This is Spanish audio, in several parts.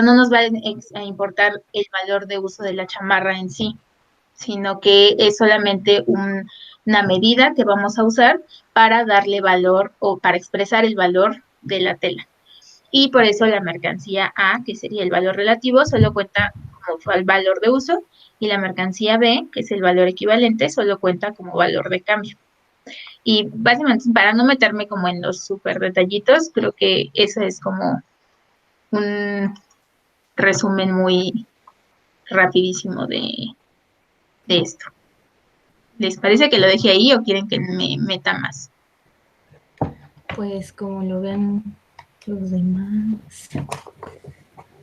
no nos va a importar el valor de uso de la chamarra en sí, sino que es solamente una medida que vamos a usar para darle valor o para expresar el valor de la tela. Y por eso la mercancía A, que sería el valor relativo, solo cuenta como el valor de uso, y la mercancía B, que es el valor equivalente, solo cuenta como valor de cambio. Y básicamente, para no meterme como en los súper detallitos, creo que eso es como un resumen muy rapidísimo de esto. ¿Les parece que lo deje ahí o quieren que me meta más? Pues como lo vean los demás.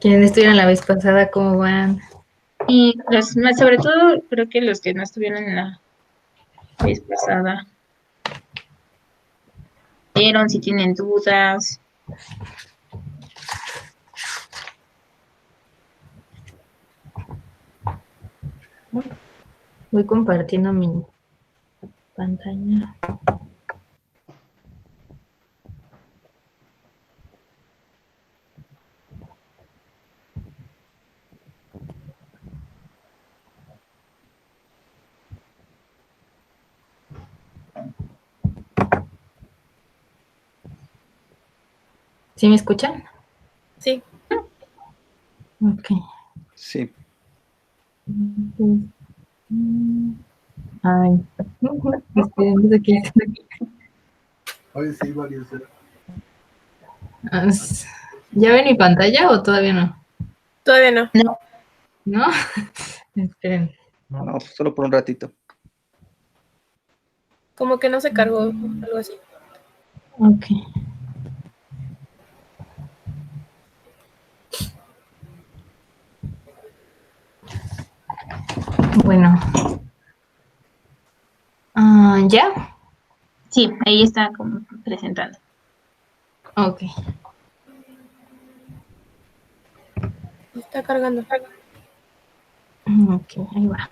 Quienes estuvieron la vez pasada, ¿cómo van? Y sobre todo, creo que los que no estuvieron en la vez pasada, vieron si tienen dudas. Voy compartiendo mi pantalla. ¿Sí me escuchan? Sí. Ok. Sí. Ay. Esperemos aquí. Hoy sí, varios. ¿Ya ven mi pantalla o todavía no? Todavía no. No. ¿No? Esperen. No, solo por un ratito. Como que no se cargó, algo así. Ok. Bueno. ¿Ya? Sí, ahí está como presentando. Ok. Está cargando. Ok, ahí va.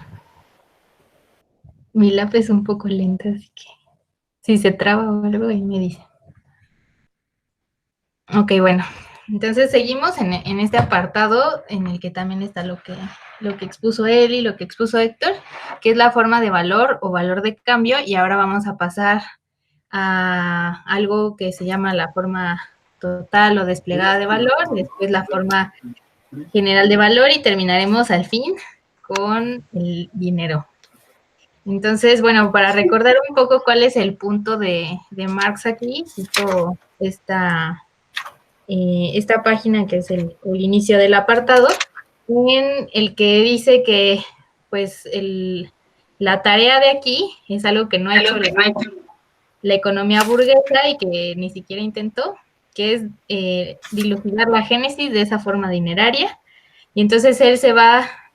Mi lápiz es un poco lenta, así que si se traba o algo, ahí me dice. Ok, bueno. Entonces seguimos en este apartado en el que también está lo que expuso él y lo que expuso Héctor, que es la forma de valor o valor de cambio, y ahora vamos a pasar a algo que se llama la forma total o desplegada de valor, después la forma general de valor y terminaremos al fin con el dinero. Entonces, bueno, para recordar un poco cuál es el punto de Marx aquí, cito esta página que es el inicio del apartado, en el que dice que pues la tarea de aquí es algo que no ha hecho la economía burguesa y que ni siquiera intentó, que es dilucidar la génesis de esa forma dineraria. Y entonces él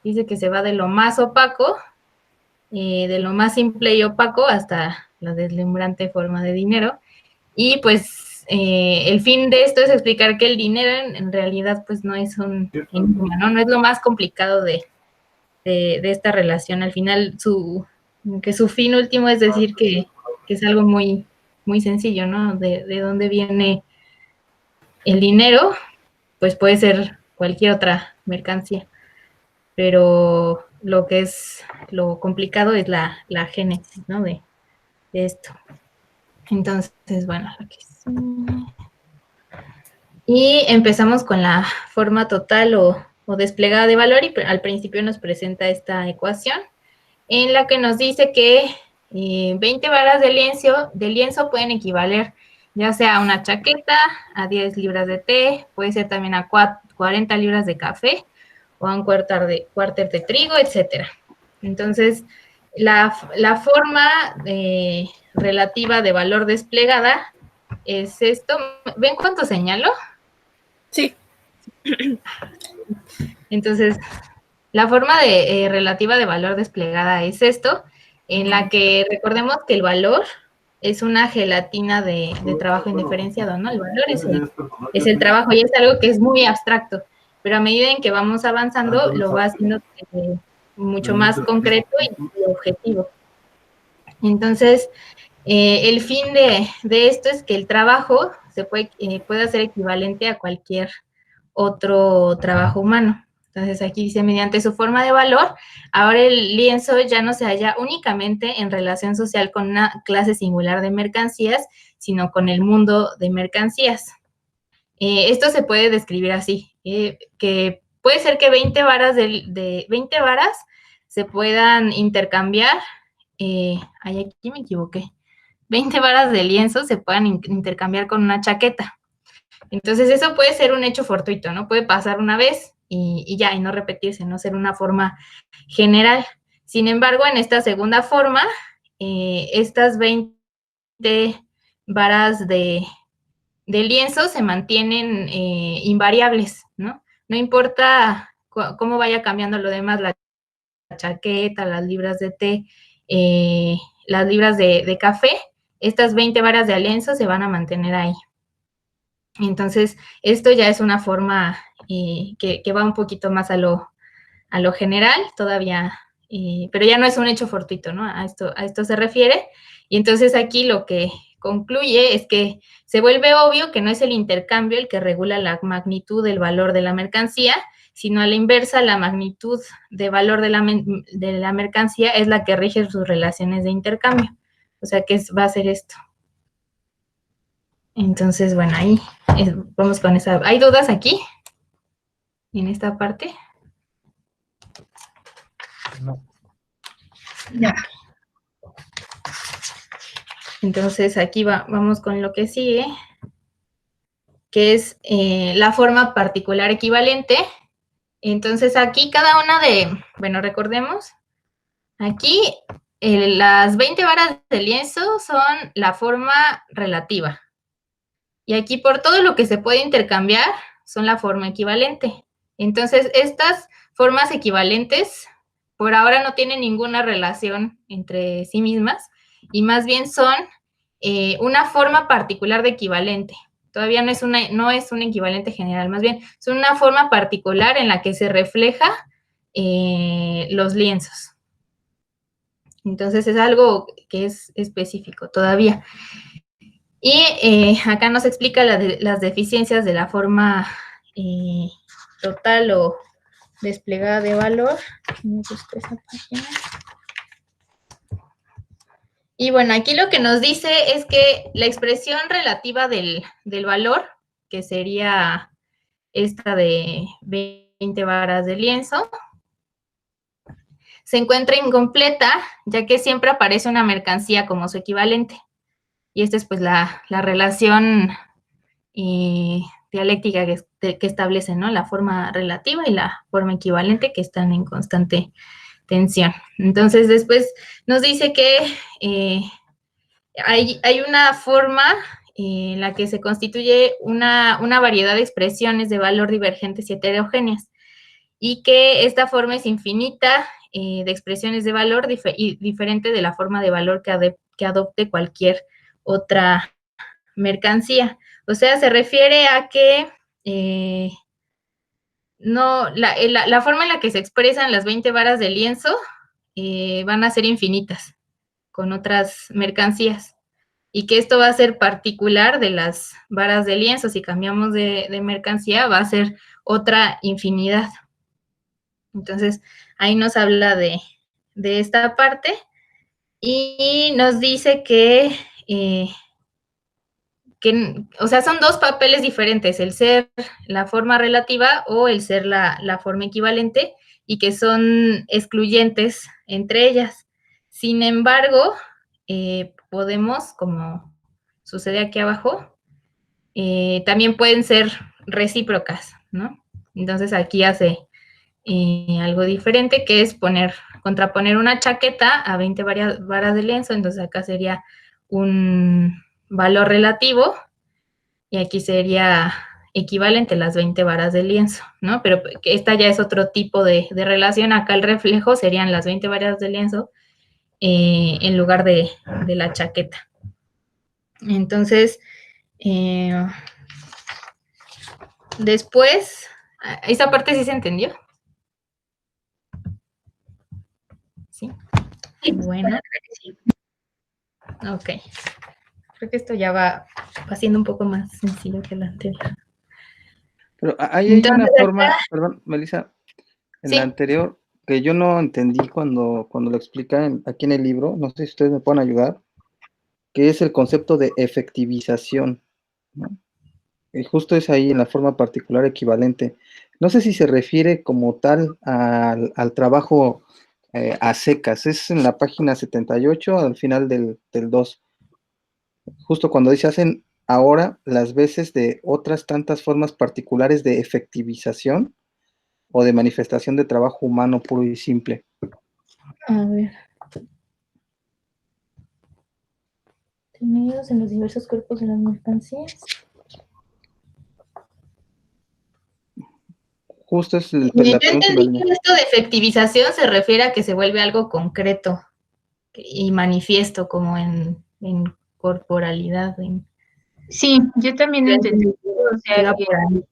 dice que se va de lo más opaco, de lo más simple y opaco hasta la deslumbrante forma de dinero. Y pues el fin de esto es explicar que el dinero en realidad pues no es un enigma, ¿no? No es lo más complicado de esta relación. Al final su fin último es decir que es algo muy, muy sencillo, ¿no? De dónde viene el dinero, pues puede ser cualquier otra mercancía, pero lo que es lo complicado es la génesis, ¿no? De esto. Entonces, bueno, aquí sí. Y empezamos con la forma total o desplegada de valor, y al principio nos presenta esta ecuación en la que nos dice que 20 varas de lienzo pueden equivaler ya sea a una chaqueta, a 10 libras de té, puede ser también a 40 libras de café o a un cuarter de trigo, etcétera. Entonces, la forma relativa de valor desplegada es esto. ¿Ven cuánto señalo? Sí. Entonces, la forma relativa de valor desplegada es esto, en la que recordemos que el valor es una gelatina de trabajo indiferenciado, ¿no? El valor es el trabajo y es algo que es muy abstracto, pero a medida en que vamos avanzando lo va haciendo mucho más concreto y objetivo. Entonces, el fin de esto es que el trabajo puede ser equivalente a cualquier otro trabajo humano. Entonces aquí dice, mediante su forma de valor, ahora el lienzo ya no se halla únicamente en relación social con una clase singular de mercancías, sino con el mundo de mercancías. Esto se puede describir así, que puede ser que 20 varas de 20 varas se puedan intercambiar, aquí me equivoqué, 20 varas de lienzo se puedan intercambiar con una chaqueta. Entonces eso puede ser un hecho fortuito, ¿no? Puede pasar una vez y ya, y no repetirse, no ser una forma general. Sin embargo, en esta segunda forma, estas 20 varas de lienzo se mantienen invariables, ¿no? No importa cómo vaya cambiando lo demás, la chaqueta, las libras de té, las libras de café, estas 20 varas de lienzo se van a mantener ahí. Entonces, esto ya es una forma que va un poquito más a lo general todavía, pero ya no es un hecho fortuito, ¿no? A esto se refiere. Y entonces aquí lo que concluye es que se vuelve obvio que no es el intercambio el que regula la magnitud del valor de la mercancía, sino a la inversa, la magnitud de valor de la mercancía es la que rige sus relaciones de intercambio. O sea, que va a ser esto. Entonces, bueno, ahí vamos con esa. ¿Hay dudas aquí? En esta parte. No. Ya. Entonces, aquí vamos con lo que sigue, que es la forma particular equivalente. Entonces, aquí cada una bueno, recordemos, aquí las 20 varas de lienzo son la forma relativa. Y aquí por todo lo que se puede intercambiar son la forma equivalente. Entonces, estas formas equivalentes por ahora no tienen ninguna relación entre sí mismas y más bien son una forma particular de equivalente. Todavía no es un equivalente general, más bien son una forma particular en la que se refleja los lienzos. Entonces, es algo que es específico todavía. Y acá nos explica las deficiencias de la forma total o desplegada de valor. Me gusta esa página. Y bueno, aquí lo que nos dice es que la expresión relativa del valor, que sería esta de 20 varas de lienzo, se encuentra incompleta, ya que siempre aparece una mercancía como su equivalente. Y esta es pues la relación dialéctica que establece, ¿no? La forma relativa y la forma equivalente que están en constante tensión. Entonces, después nos dice que hay una forma en la que se constituye una variedad de expresiones de valor divergentes y heterogéneas, y que esta forma es infinita de expresiones de valor diferente de la forma de valor que adopte cualquier otra mercancía. O sea, se refiere a que no, la forma en la que se expresan las 20 varas de lienzo van a ser infinitas con otras mercancías, y que esto va a ser particular de las varas de lienzo. Si cambiamos de mercancía, va a ser otra infinidad. Entonces, ahí nos habla de esta parte y nos dice que o sea, son dos papeles diferentes, el ser la forma relativa o el ser la forma equivalente, y que son excluyentes entre ellas. Sin embargo, podemos, como sucede aquí abajo, también pueden ser recíprocas, ¿no? Entonces aquí hace algo diferente, que es contraponer una chaqueta a 20 varas de lienzo. Entonces acá sería un valor relativo y aquí sería equivalente las 20 varas de lienzo, ¿no? Pero esta ya es otro tipo de relación. Acá el reflejo serían las 20 varas de lienzo en lugar de la chaqueta. Entonces, después, ¿esa parte sí se entendió? ¿Sí? Bueno. Ok. Creo que esto ya va siendo un poco más sencillo que la anterior. Pero ahí hay una Entonces, forma, perdón, Melissa, en la sí. anterior, que yo no entendí cuando lo explican aquí en el libro, no sé si ustedes me pueden ayudar, que es el concepto de efectivización, ¿no? Y justo es ahí en la forma particular equivalente. No sé si se refiere como tal al trabajo a secas, es en la página 78, al final del 2, justo cuando dice hacen ahora las veces de otras tantas formas particulares de efectivización o de manifestación de trabajo humano puro y simple. A ver. Tenidos en los diversos cuerpos de las mercancías. Justo es Yo la penúltima entendí línea. que esto de efectivización se refiere a que se vuelve algo concreto y manifiesto, como en corporalidad. Sí, yo también lo entendí. O Que sea, va que por ahí.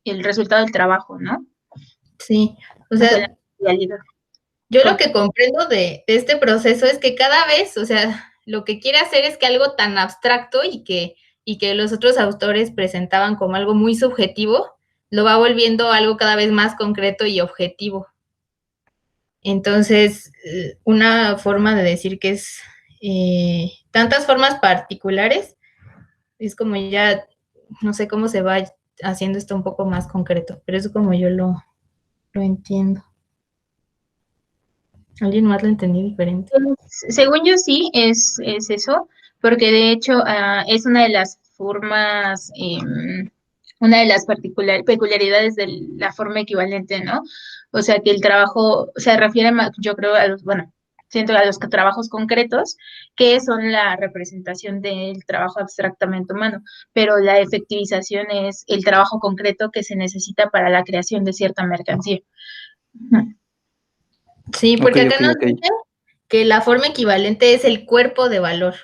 el resultado del trabajo, ¿no? Sí, o No solo sea, la realidad. yo lo que comprendo de este proceso es que cada vez, o sea, lo que quiere hacer es que algo tan abstracto y que los otros autores presentaban como algo muy subjetivo, lo va volviendo algo cada vez más concreto y objetivo. Entonces, una forma de decir que es tantas formas particulares, es como ya, no sé cómo se va haciendo esto un poco más concreto, pero es como yo lo entiendo. ¿Alguien más lo entendió diferente? Según yo sí, es eso, porque de hecho es una de las formas, una de las peculiaridades de la forma equivalente, ¿no? O sea, que el trabajo se refiere más, yo creo, a los, bueno, siento a los trabajos concretos, que son la representación del trabajo abstractamente humano, pero la efectivización es el trabajo concreto que se necesita para la creación de cierta mercancía. Ujú. Sí, Ok, porque acá ok, nos ok. dice que la forma equivalente es el cuerpo de valor.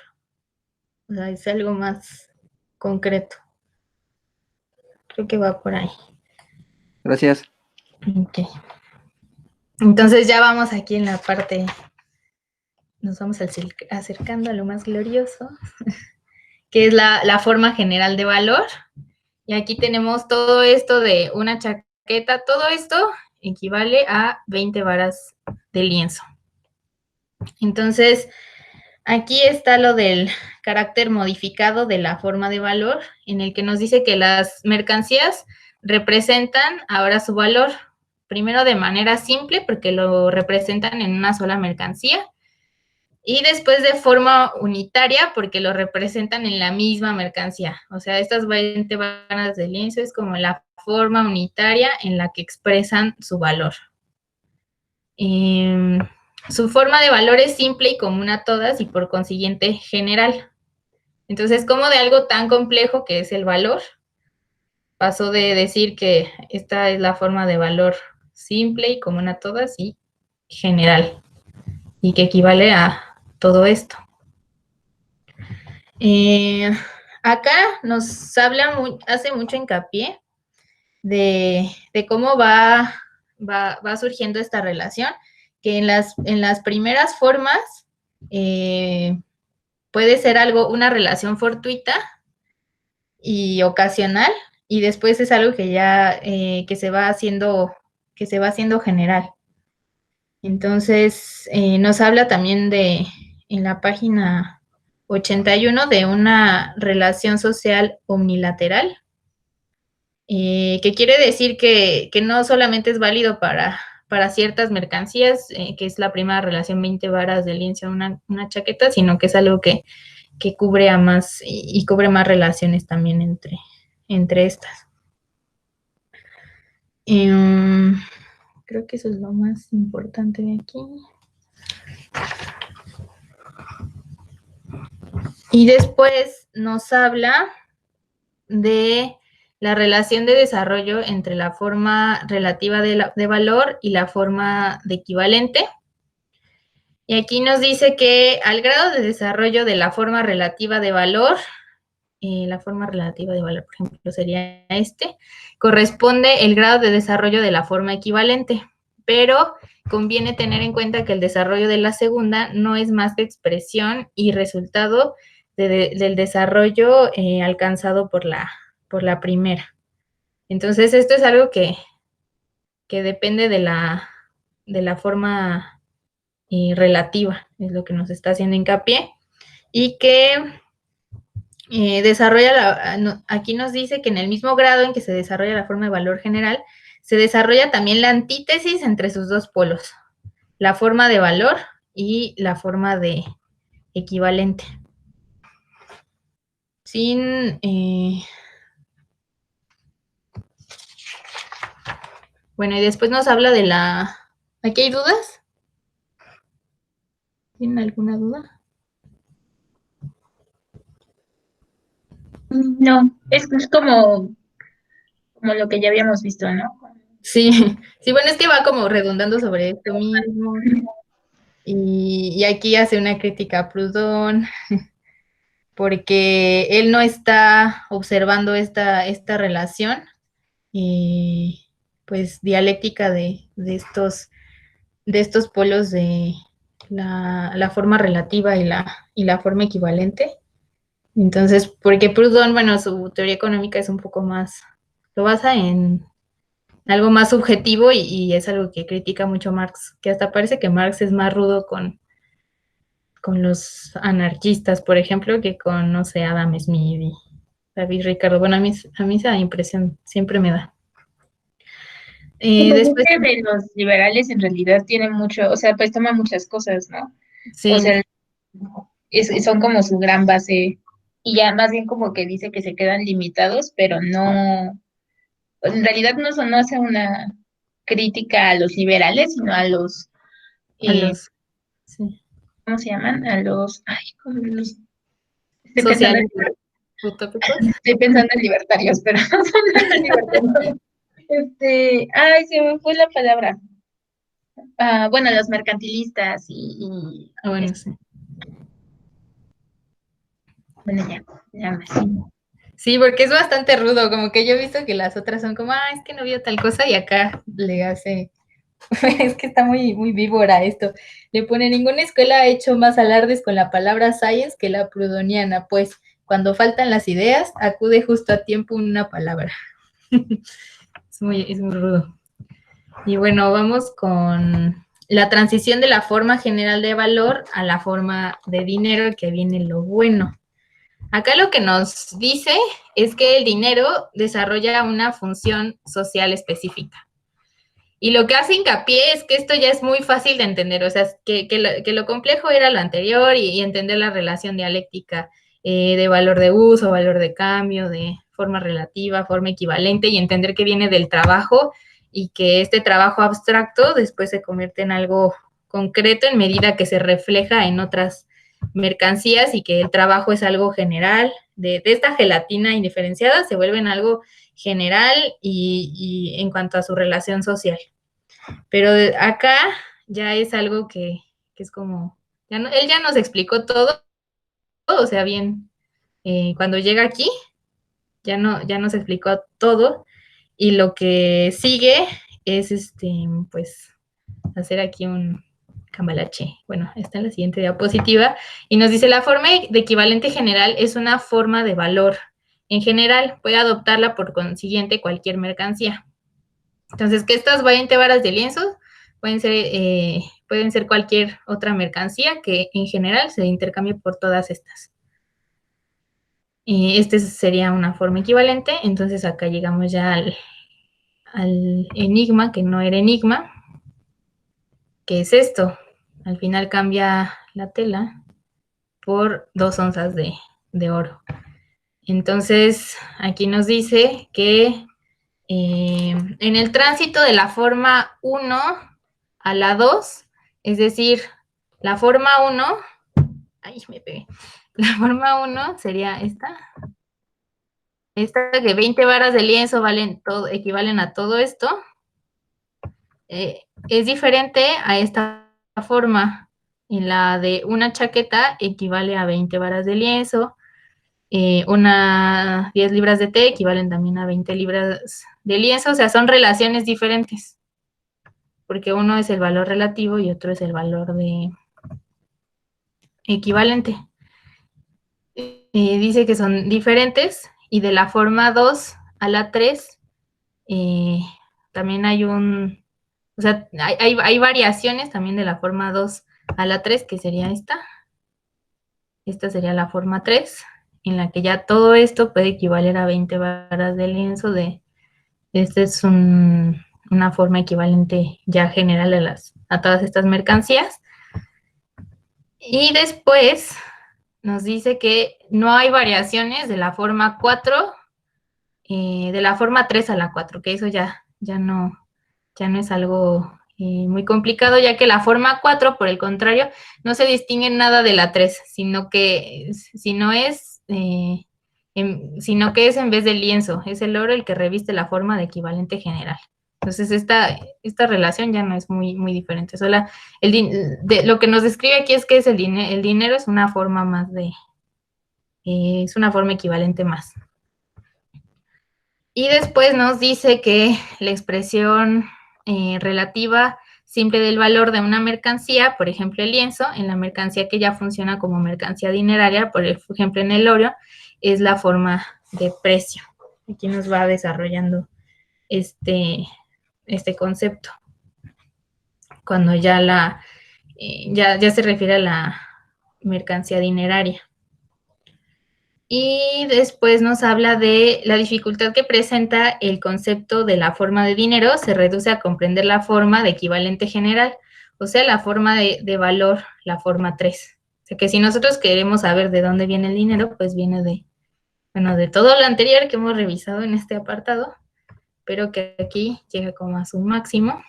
O sea, es algo más concreto. Creo que va por ahí. Gracias. Ok. Entonces ya vamos aquí en la parte, nos vamos acercando a lo más glorioso, que es la forma general de valor. Y aquí tenemos todo esto de una chaqueta, todo esto equivale a 20 varas de lienzo. Entonces, aquí está lo del carácter modificado de la forma de valor, en el que nos dice que las mercancías representan ahora su valor, primero de manera simple, porque lo representan en una sola mercancía, y después de forma unitaria, porque lo representan en la misma mercancía. O sea, estas 20 varas de lienzo es como la forma unitaria en la que expresan su valor. Su forma de valor es simple y común a todas y por consiguiente general. Entonces, como de algo tan complejo que es el valor, pasó de decir que esta es la forma de valor simple y común a todas y general, y que equivale a todo esto. Acá nos habla, hace mucho hincapié de cómo va surgiendo esta relación, que en las primeras formas puede ser una relación fortuita y ocasional, y después es algo que ya que se va haciendo general. Entonces, nos habla también en la página 81 de una relación social omnilateral, que quiere decir que no solamente es válido para ciertas mercancías, que es la primera relación 20 varas de lienzo una chaqueta, sino que es algo que cubre a más y cubre más relaciones también entre estas. Creo que eso es lo más importante de aquí. Y después nos habla de la relación de desarrollo entre la forma relativa de valor y la forma de equivalente. Y aquí nos dice que al grado de desarrollo de la forma relativa de valor, la forma relativa de valor, por ejemplo, sería corresponde el grado de desarrollo de la forma equivalente, pero conviene tener en cuenta que el desarrollo de la segunda no es más que expresión y resultado del desarrollo alcanzado por la primera. Entonces, esto es algo que depende de la forma relativa, es lo que nos está haciendo hincapié, y que aquí nos dice que en el mismo grado en que se desarrolla la forma de valor general, se desarrolla también la antítesis entre sus dos polos, la forma de valor y la forma de equivalente. Bueno, y después nos habla de ¿Aquí hay dudas? ¿Tienen alguna duda? No, es como lo que ya habíamos visto, ¿no? Sí, sí, bueno, es que va como redundando sobre esto mismo. Y aquí hace una crítica a Proudhon, porque él no está observando esta relación, pues, dialéctica de estos polos de la forma relativa y la forma equivalente. Entonces, porque Proudhon, bueno, su teoría económica es un poco más, lo basa en algo más subjetivo y es algo que critica mucho Marx, que hasta parece que Marx es más rudo con los anarquistas, por ejemplo, que con, no sé, Adam Smith y David Ricardo. Bueno, a mí esa impresión siempre me da. Después, De los liberales en realidad tiene mucho, o sea, pues toma muchas cosas, ¿no? sí, O sea, son como su gran base y ya más bien como que dice que se quedan limitados, pero no, en realidad no hace una crítica a los liberales, sino a los, a los sí, ¿cómo se llaman? A los, ay, ¿cómo los? Estoy pensando sociales en, utópicos. estoy pensando en libertarios, pero no son libertarios. Ay, se me fue la palabra. Bueno, los mercantilistas Bueno, sí. bueno, ya me Sí, porque es bastante rudo, como que yo he visto que las otras son como, es que no vio tal cosa y acá le hace, es que está muy, muy víbora esto. Le pone, ninguna escuela ha hecho más alardes con la palabra science que la proudhoniana, pues cuando faltan las ideas, acude justo a tiempo una palabra. Es muy rudo. Y bueno, vamos con la transición de la forma general de valor a la forma de dinero, que viene lo bueno. Acá lo que nos dice es que el dinero desarrolla una función social específica. Y lo que hace hincapié es que esto ya es muy fácil de entender, o sea, que lo complejo era lo anterior y entender la relación dialéctica de valor de uso, valor de cambio, de forma relativa, forma equivalente, y entender que viene del trabajo y que este trabajo abstracto después se convierte en algo concreto en medida que se refleja en otras mercancías y que el trabajo es algo general, de esta gelatina indiferenciada se vuelve en algo general y en cuanto a su relación social. Pero acá ya es algo que es como, él ya nos explicó todo, o sea, bien, cuando llega aquí, ya nos explicó todo, y lo que sigue es, pues, hacer aquí un cambalache. Bueno, está en la siguiente diapositiva, y nos dice, la forma de equivalente general es una forma de valor. En general, puede adoptarla por consiguiente cualquier mercancía. Entonces, que estas 20 varas de lienzo pueden ser cualquier otra mercancía que en general se intercambie por todas estas. Este sería una forma equivalente. Entonces, acá llegamos ya al enigma, que no era enigma. ¿Qué es esto? Al final cambia la tela por 2 onzas de oro. Entonces, aquí nos dice que en el tránsito de la forma 1 a la 2, es decir, la forma 1, ay, me pegué, la forma 1 sería esta que 20 varas de lienzo equivalen a todo esto, es diferente a esta forma, en la de una chaqueta equivale a 20 varas de lienzo, 10 libras de té equivalen también a 20 libras de lienzo, o sea, son relaciones diferentes, porque uno es el valor relativo y otro es el valor de equivalente. Dice que son diferentes, y de la forma 2 a la 3 También hay o sea, hay variaciones también de la forma 2 a la 3, que sería esta. Esta sería la forma 3, en la que ya todo esto puede equivaler a 20 varas de lienzo. Esta es una forma equivalente ya general a todas estas mercancías. Y después nos dice que no hay variaciones de la forma 4, de la forma 3 a la 4, que eso ya no es algo muy complicado, ya que la forma 4, por el contrario, no se distingue en nada de la 3, sino que es en vez del lienzo, es el oro el que reviste la forma de equivalente general. Entonces, esta relación ya no es muy diferente. Solo lo que nos describe aquí es que el dinero es una forma más es una forma equivalente más. Y después nos dice que la expresión relativa simple del valor de una mercancía, por ejemplo el lienzo, en la mercancía que ya funciona como mercancía dineraria, por ejemplo en el oro, es la forma de precio. Aquí nos va desarrollando este concepto, cuando ya se refiere a la mercancía dineraria. Y después nos habla de la dificultad que presenta el concepto de la forma de dinero, se reduce a comprender la forma de equivalente general, o sea, la forma de valor, la forma 3. O sea, que si nosotros queremos saber de dónde viene el dinero, pues viene de todo lo anterior que hemos revisado en este apartado, pero que aquí llega como a su máximo,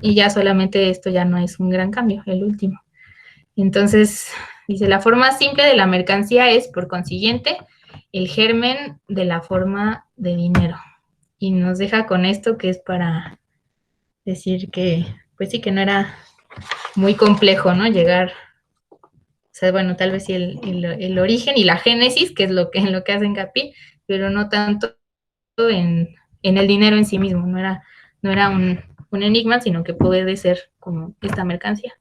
y ya solamente esto ya no es un gran cambio, el último. Entonces, dice, la forma simple de la mercancía es, por consiguiente, el germen de la forma de dinero. Y nos deja con esto, que es para decir que, pues sí, que no era muy complejo, ¿no? Llegar, o sea, bueno, tal vez sí el origen y la génesis, que es en lo que hace hincapié, pero no tanto en el dinero en sí mismo. No era un enigma, sino que puede ser como esta mercancía,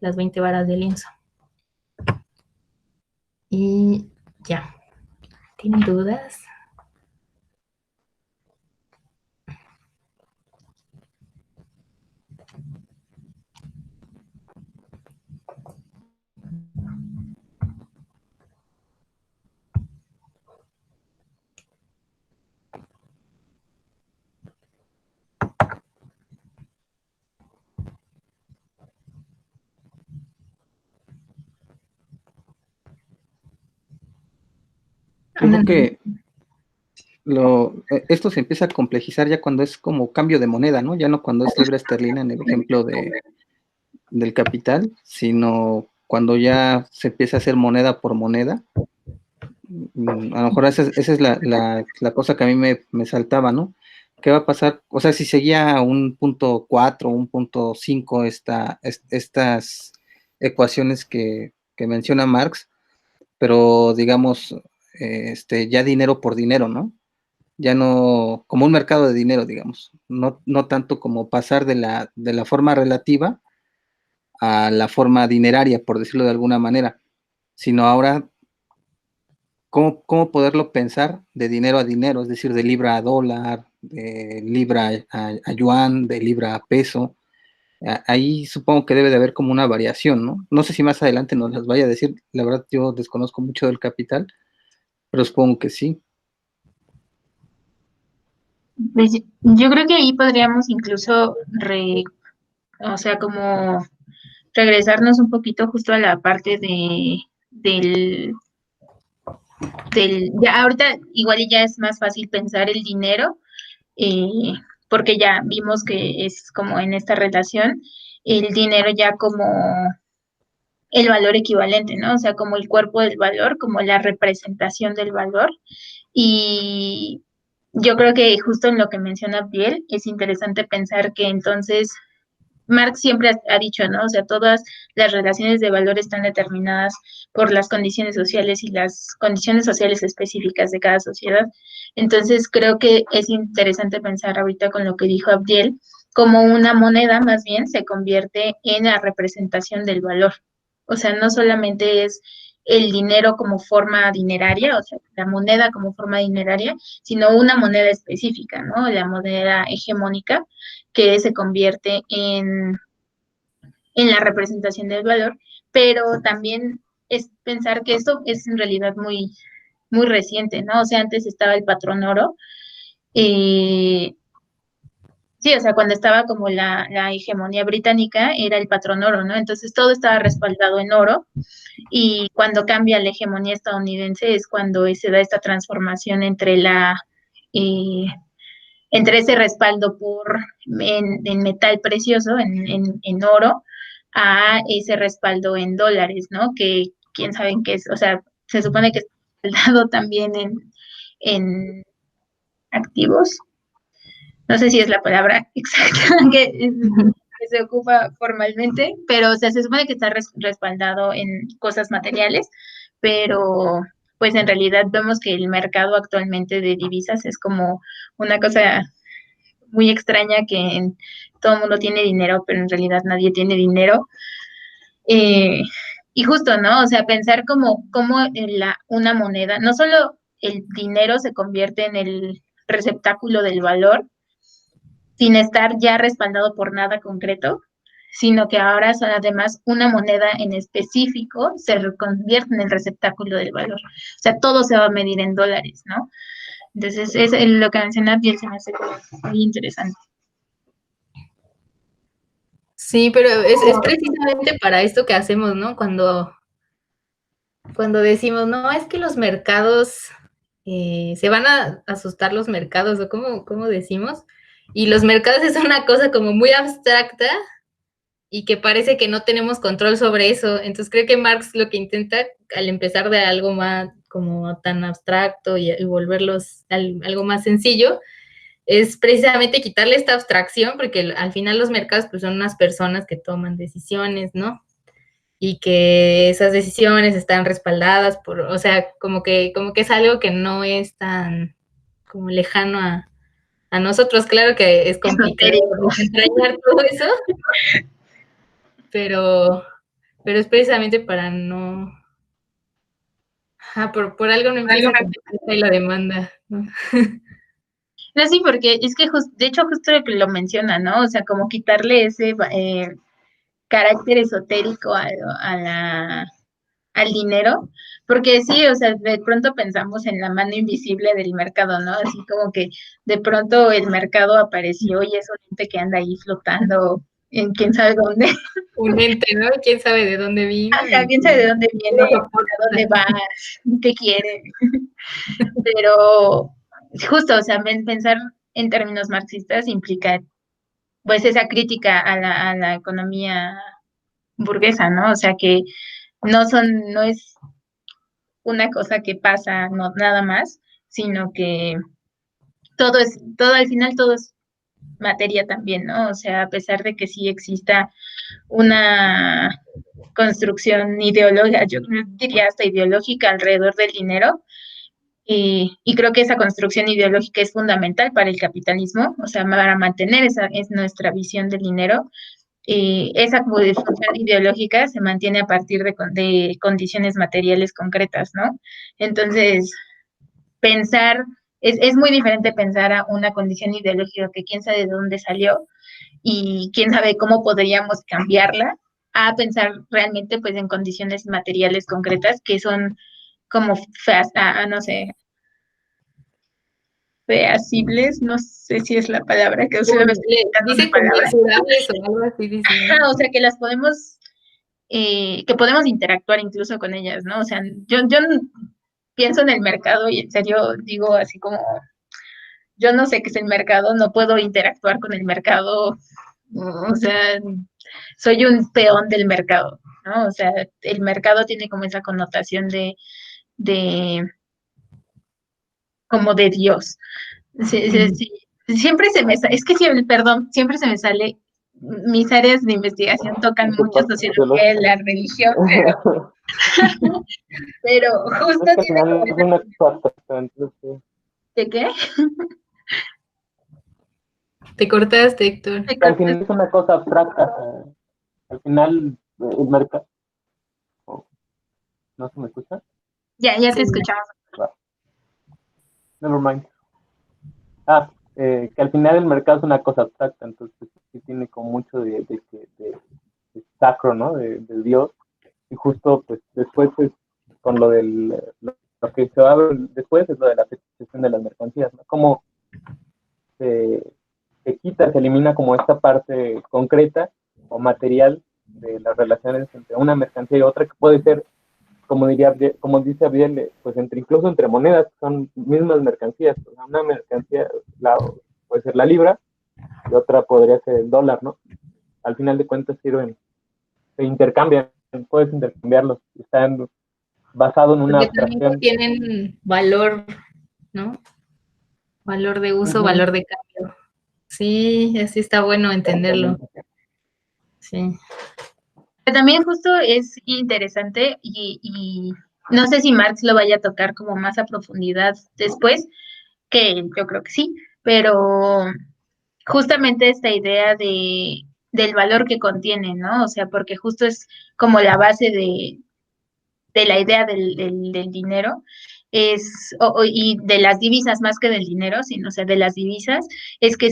las 20 varas de lienzo. Y ya. ¿Tienen dudas? Yo creo que esto se empieza a complejizar ya cuando es como cambio de moneda, ¿no? Ya no cuando es libra esterlina en el ejemplo del capital, sino cuando ya se empieza a hacer moneda por moneda. A lo mejor esa es la cosa que a mí me saltaba, ¿no? ¿Qué va a pasar? O sea, si seguía un punto 4, un punto 5 estas ecuaciones que menciona Marx, pero digamos, ya dinero por dinero, ¿no? Ya no, como un mercado de dinero, digamos, no tanto como pasar de la forma relativa a la forma dineraria, por decirlo de alguna manera, sino ahora cómo poderlo pensar de dinero a dinero, es decir, de libra a dólar, de libra a yuan, de libra a peso. Ahí supongo que debe de haber como una variación, ¿no? No sé si más adelante nos las vaya a decir, la verdad yo desconozco mucho del capital, pero supongo que sí. Pues yo creo que ahí podríamos incluso, o sea, como regresarnos un poquito justo a la parte ya ahorita igual ya es más fácil pensar el dinero, eh, porque ya vimos que es como en esta relación, el dinero ya como el valor equivalente, ¿no? O sea, como el cuerpo del valor, como la representación del valor. Y yo creo que justo en lo que menciona Biel, es interesante pensar que entonces Marx siempre ha dicho, ¿no? O sea, todas las relaciones de valor están determinadas por las condiciones sociales y las condiciones sociales específicas de cada sociedad. Entonces, creo que es interesante pensar ahorita con lo que dijo Abdiel, como una moneda más bien se convierte en la representación del valor. O sea, no solamente es el dinero como forma dineraria, o sea, la moneda como forma dineraria, sino una moneda específica, ¿no? La moneda hegemónica que se convierte en la representación del valor, pero también es pensar que esto es en realidad muy reciente, ¿no? O sea, antes estaba el patrón oro, eh, sí, o sea, cuando estaba como la hegemonía británica era el patrón oro, ¿no? Entonces todo estaba respaldado en oro y cuando cambia la hegemonía estadounidense es cuando se da esta transformación eh, entre ese respaldo en metal precioso, en oro, a ese respaldo en dólares, ¿no? Que quién sabe en qué es, o sea, se supone que está respaldado también en activos. No sé si es la palabra exacta que se ocupa formalmente, pero o sea, se supone que está respaldado en cosas materiales, pero pues en realidad vemos que el mercado actualmente de divisas es como una cosa muy extraña todo el mundo tiene dinero, pero en realidad nadie tiene dinero. Eh, y justo, ¿no? O sea, pensar como una moneda, no solo el dinero se convierte en el receptáculo del valor, sin estar ya respaldado por nada concreto, sino que ahora son además una moneda en específico se convierte en el receptáculo del valor. O sea, todo se va a medir en dólares, ¿no? Entonces, es lo que menciona Biel se me hace muy interesante. Sí, pero es precisamente para esto que hacemos, ¿no? Cuando decimos, no, es que los mercados, se van a asustar los mercados, o cómo decimos, y los mercados es una cosa como muy abstracta y que parece que no tenemos control sobre eso. Entonces creo que Marx lo que intenta al empezar de algo más como tan abstracto y volverlos algo más sencillo, es precisamente quitarle esta abstracción, porque al final los mercados pues son unas personas que toman decisiones, ¿no? Y que esas decisiones están respaldadas o sea, como que es algo que no es tan como lejano a nosotros. Claro que es complicado desentrañar todo eso, pero es precisamente para no... por algo no empieza con la demanda, ¿no? No, sí, porque es que de hecho justo lo que lo menciona, ¿no? O sea, como quitarle ese carácter esotérico al dinero, porque sí, o sea, de pronto pensamos en la mano invisible del mercado, ¿no? Así como que de pronto el mercado apareció y es un ente que anda ahí flotando en quién sabe dónde. Un ente, ¿no? ¿Quién sabe de dónde vino? Ajá, quién sabe de dónde viene, a dónde va, qué quiere. Pero justo, o sea, pensar en términos marxistas implica pues esa crítica a la economía burguesa, ¿no? O sea que no es una cosa que pasa, no, nada más, sino que todo al final todo es materia también, ¿no? O sea, a pesar de que sí exista una construcción ideológica, yo diría hasta ideológica alrededor del dinero, y creo que esa construcción ideológica es fundamental para el capitalismo, o sea, para mantener esa es nuestra visión del dinero. Esa función ideológica se mantiene a partir de condiciones materiales concretas, ¿no? Entonces, es muy diferente pensar a una condición ideológica que quién sabe de dónde salió y quién sabe cómo podríamos cambiarla, a pensar realmente pues en condiciones materiales concretas que son como no sé, feasibles, no sé si es la palabra que uso. Dice conmensurables o algo así, dice. O sea, que las podemos, que podemos interactuar incluso con ellas, ¿no? O sea, yo pienso en el mercado y en serio digo así como, yo no sé qué es el mercado, no puedo interactuar con el mercado, o sea, soy un peón del mercado, ¿no? O sea, el mercado tiene como esa connotación de como de Dios. Sí, sí, sí. Siempre es que siempre, perdón, siempre se me sale, mis áreas de investigación tocan mucho sociología de la religión, pero justo Es que al tiene como final es una cosa, entonces, ¿de qué? Te cortaste, Héctor. al final es una cosa abstracta. Al final el mercado, no ¿No se me escucha? Ya te Sí. escuchamos. Never mind. Que al final el mercado es una cosa abstracta, entonces sí tiene como mucho de sacro, ¿no? De Dios. Y justo, pues, después es con lo lo que se va a ver después es lo de la fetichización de las mercancías, ¿no? Como se quita, se elimina como esta parte concreta o material de las relaciones entre una mercancía y otra, que puede ser, como dice Abiel, pues incluso entre monedas, que son mismas mercancías. O sea, una mercancía puede ser la libra y otra podría ser el dólar, ¿no? Al final de cuentas se intercambian, puedes intercambiarlos, están basado en una Porque también abstracción. tienen valor, ¿no? Valor de uso, valor de cambio. Sí, así está bueno entenderlo. Sí. Pero también justo es interesante y no sé si Marx lo vaya a tocar como más a profundidad después, que yo creo que sí, pero justamente esta idea del valor que contiene, ¿no? O sea, porque justo es como la base de la idea del dinero, y de las divisas más que del dinero, sino, o sea, de las divisas, es que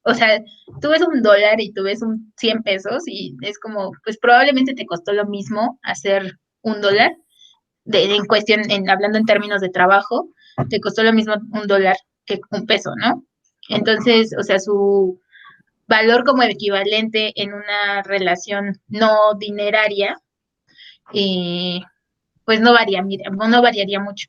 o sea, tú ves un dólar y tú ves 100 pesos y es como, pues probablemente te costó lo mismo hacer un dólar, en cuestión, hablando en términos de trabajo, te costó lo mismo un dólar que un peso, ¿no? Entonces, o sea, su valor como equivalente en una relación no dineraria, eh, pues no variaría mucho.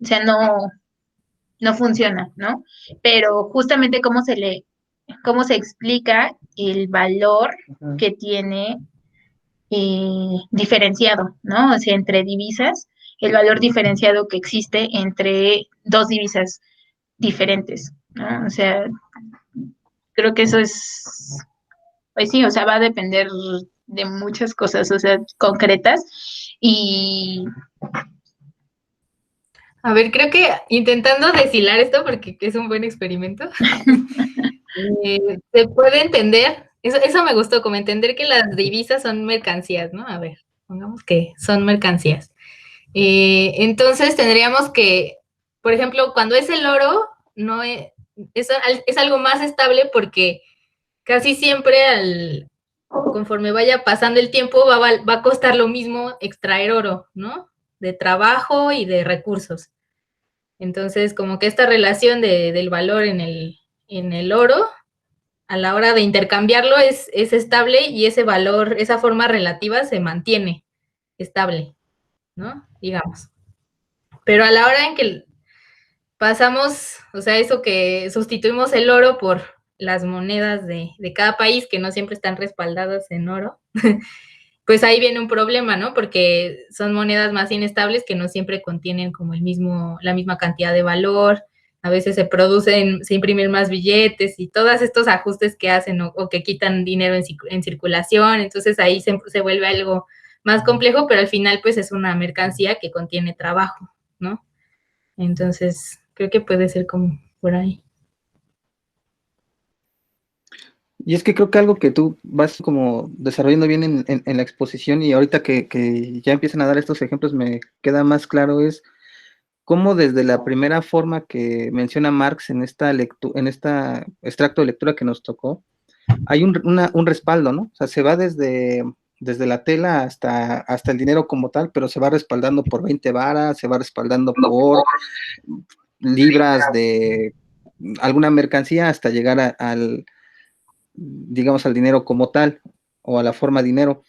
O sea, no funciona, ¿no? Pero justamente cómo se explica el valor que tiene, diferenciado, ¿no? O sea, entre divisas, el valor diferenciado que existe entre dos divisas diferentes, ¿no? O sea, creo que eso pues sí, o sea, va a depender de muchas cosas, o sea, concretas, y A ver, creo que intentando deshilar esto, porque es un buen experimento, se puede entender, eso me gustó, como entender que las divisas son mercancías, ¿no? A ver, pongamos que son mercancías. Entonces tendríamos que, por ejemplo, cuando es el oro, no es algo más estable porque casi siempre conforme vaya pasando el tiempo va a costar lo mismo extraer oro, ¿no? De trabajo y de recursos. Entonces, como que esta relación del valor en el oro, a la hora de intercambiarlo es estable y ese valor, esa forma relativa se mantiene estable, ¿no? Digamos. Pero a la hora en que pasamos, o sea, eso que sustituimos el oro por las monedas de cada país que no siempre están respaldadas en oro, pues ahí viene un problema, ¿no? Porque son monedas más inestables que no siempre contienen como la misma cantidad de valor. A veces se imprimen más billetes y todos estos ajustes que hacen o que quitan dinero en circulación. Entonces ahí se vuelve algo más complejo, pero al final pues es una mercancía que contiene trabajo, ¿no? Entonces creo que puede ser como por ahí. Y es que creo que algo que tú vas como desarrollando bien en la exposición y ahorita que ya empiezan a dar estos ejemplos me queda más claro es cómo desde la primera forma que menciona Marx en esta extracto de lectura que nos tocó, hay un respaldo, ¿no? O sea, se va desde la tela hasta el dinero como tal, pero se va respaldando por 20 varas, se va respaldando por libras de alguna mercancía hasta llegar digamos, al dinero como tal o a la forma dinero.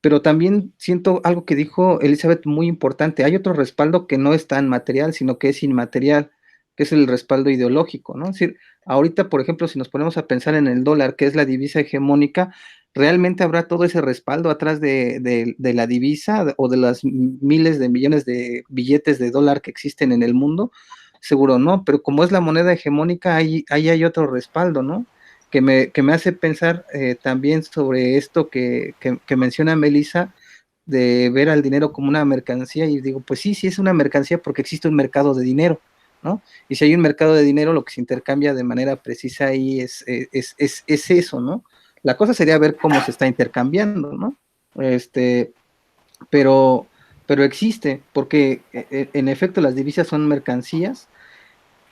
Pero también siento algo que dijo Elizabeth muy importante. Hay otro respaldo que no es tan material, sino que es inmaterial, que es el respaldo ideológico, ¿no? Es decir, ahorita, por ejemplo, si nos ponemos a pensar en el dólar, que es la divisa hegemónica, ¿realmente habrá todo ese respaldo atrás de la divisa o de las miles de millones de billetes de dólar que existen en el mundo? Seguro no, pero como es la moneda hegemónica, ahí hay otro respaldo, ¿no? Que me hace pensar también sobre esto que menciona Melissa, de ver al dinero como una mercancía, y digo, pues sí es una mercancía porque existe un mercado de dinero, ¿no? Y si hay un mercado de dinero, lo que se intercambia de manera precisa ahí es eso, ¿no? La cosa sería ver cómo se está intercambiando, ¿no? Pero pero existe, porque en efecto las divisas son mercancías,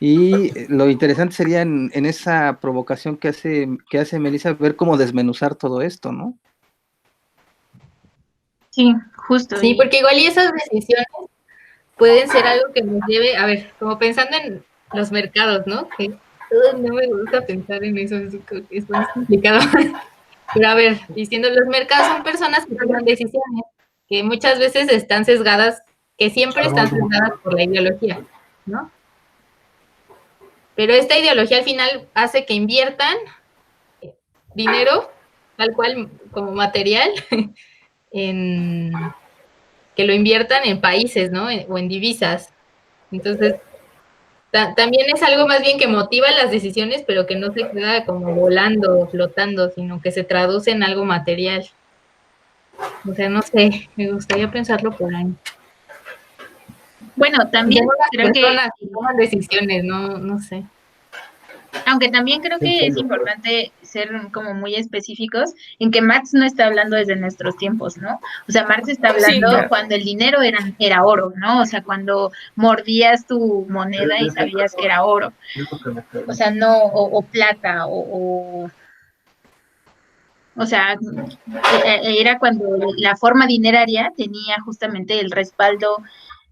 y lo interesante sería en esa provocación que hace Melissa, ver cómo desmenuzar todo esto, ¿no? Sí, justo. Sí, porque igual y esas decisiones pueden ser algo que nos lleve, a ver, como pensando en los mercados, ¿no? Que no me gusta pensar en eso, es muy complicado. Pero a ver, diciendo, los mercados son personas que toman decisiones, que muchas veces están sesgadas, que siempre están sesgadas por la ideología, ¿no? Pero esta ideología al final hace que inviertan dinero, tal cual como material, que lo inviertan en países, ¿no? O en divisas. Entonces, también es algo más bien que motiva las decisiones, pero que no se queda como volando o flotando, sino que se traduce en algo material. O sea, no sé, me gustaría pensarlo por ahí. Bueno, también creo que, toman decisiones, no sé. aunque también creo que es importante ser como muy específicos en que Marx no está hablando desde nuestros tiempos, ¿no? O sea, Marx está hablando claro. cuando el dinero era oro, ¿no? O sea, cuando mordías tu moneda y sabías que era oro. O sea, no, o plata, o sea, era cuando la forma dineraria tenía justamente el respaldo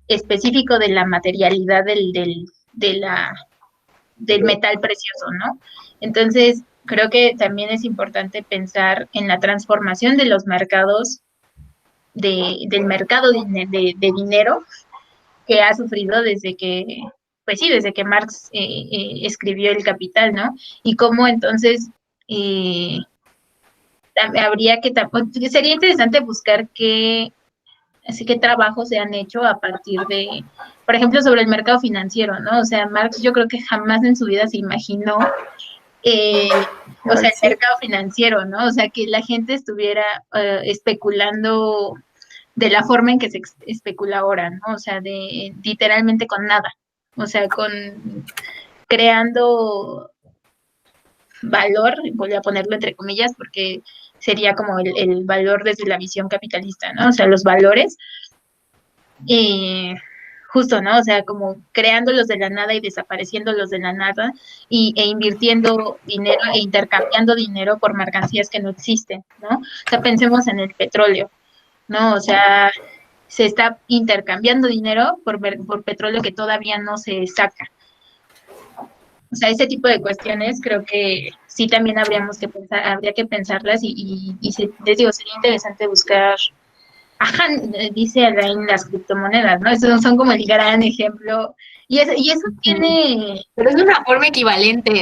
específico de la materialidad del metal precioso, ¿no? Entonces, creo que también es importante pensar en la transformación de los mercados, del mercado de dinero que ha sufrido desde que, pues sí, desde que Marx escribió El Capital, ¿no? Y cómo entonces habría que, sería interesante buscar así que trabajos se han hecho a partir de, por ejemplo, sobre el mercado financiero, ¿no? O sea, Marx yo creo que jamás en su vida se imaginó, o sea, el mercado financiero, ¿no? O sea, que la gente estuviera especulando de la forma en que se especula ahora, ¿no? O sea, de literalmente con nada, o sea, creando valor, voy a ponerlo entre comillas, porque sería como el valor desde la visión capitalista, ¿no? O sea, los valores, justo, ¿no? O sea, como creándolos de la nada y desapareciéndolos de la nada e invirtiendo dinero e intercambiando dinero por mercancías que no existen, ¿no? O sea, pensemos en el petróleo, ¿no? O sea, se está intercambiando dinero por petróleo que todavía no se saca. O sea, ese tipo de cuestiones creo que sí también habría que pensarlas y les digo, sería interesante buscar, ajá, dice Alain, las criptomonedas, ¿no? Esos son como el gran ejemplo. Y eso tiene... Pero es una forma equivalente.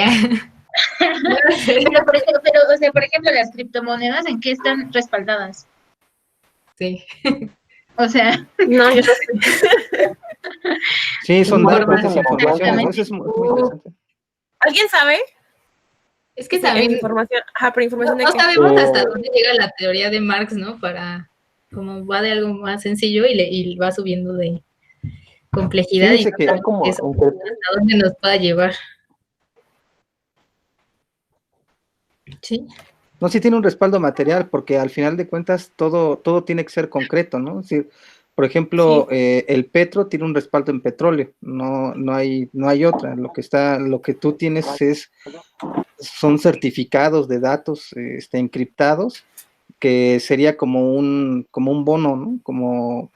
pero, o sea, por ejemplo, las criptomonedas, ¿en qué están respaldadas? Sí. O sea... No, yo no sé. Sí, son datos, es información, información, ¿no? Eso es muy interesante. ¿Alguien sabe? Es que también información, pero información no de qué. sabemos hasta dónde llega la teoría de Marx, ¿no? Para, como va de algo más sencillo y va subiendo de complejidad Fíjense y que hasta dónde nos pueda llevar. Sí. No, sí tiene un respaldo material, porque al final de cuentas todo tiene que ser concreto, ¿no? Es decir, por ejemplo, el petro tiene un respaldo en petróleo, no hay otra. Lo que tú tienes son certificados de datos encriptados, que sería como un bono, ¿no? Como,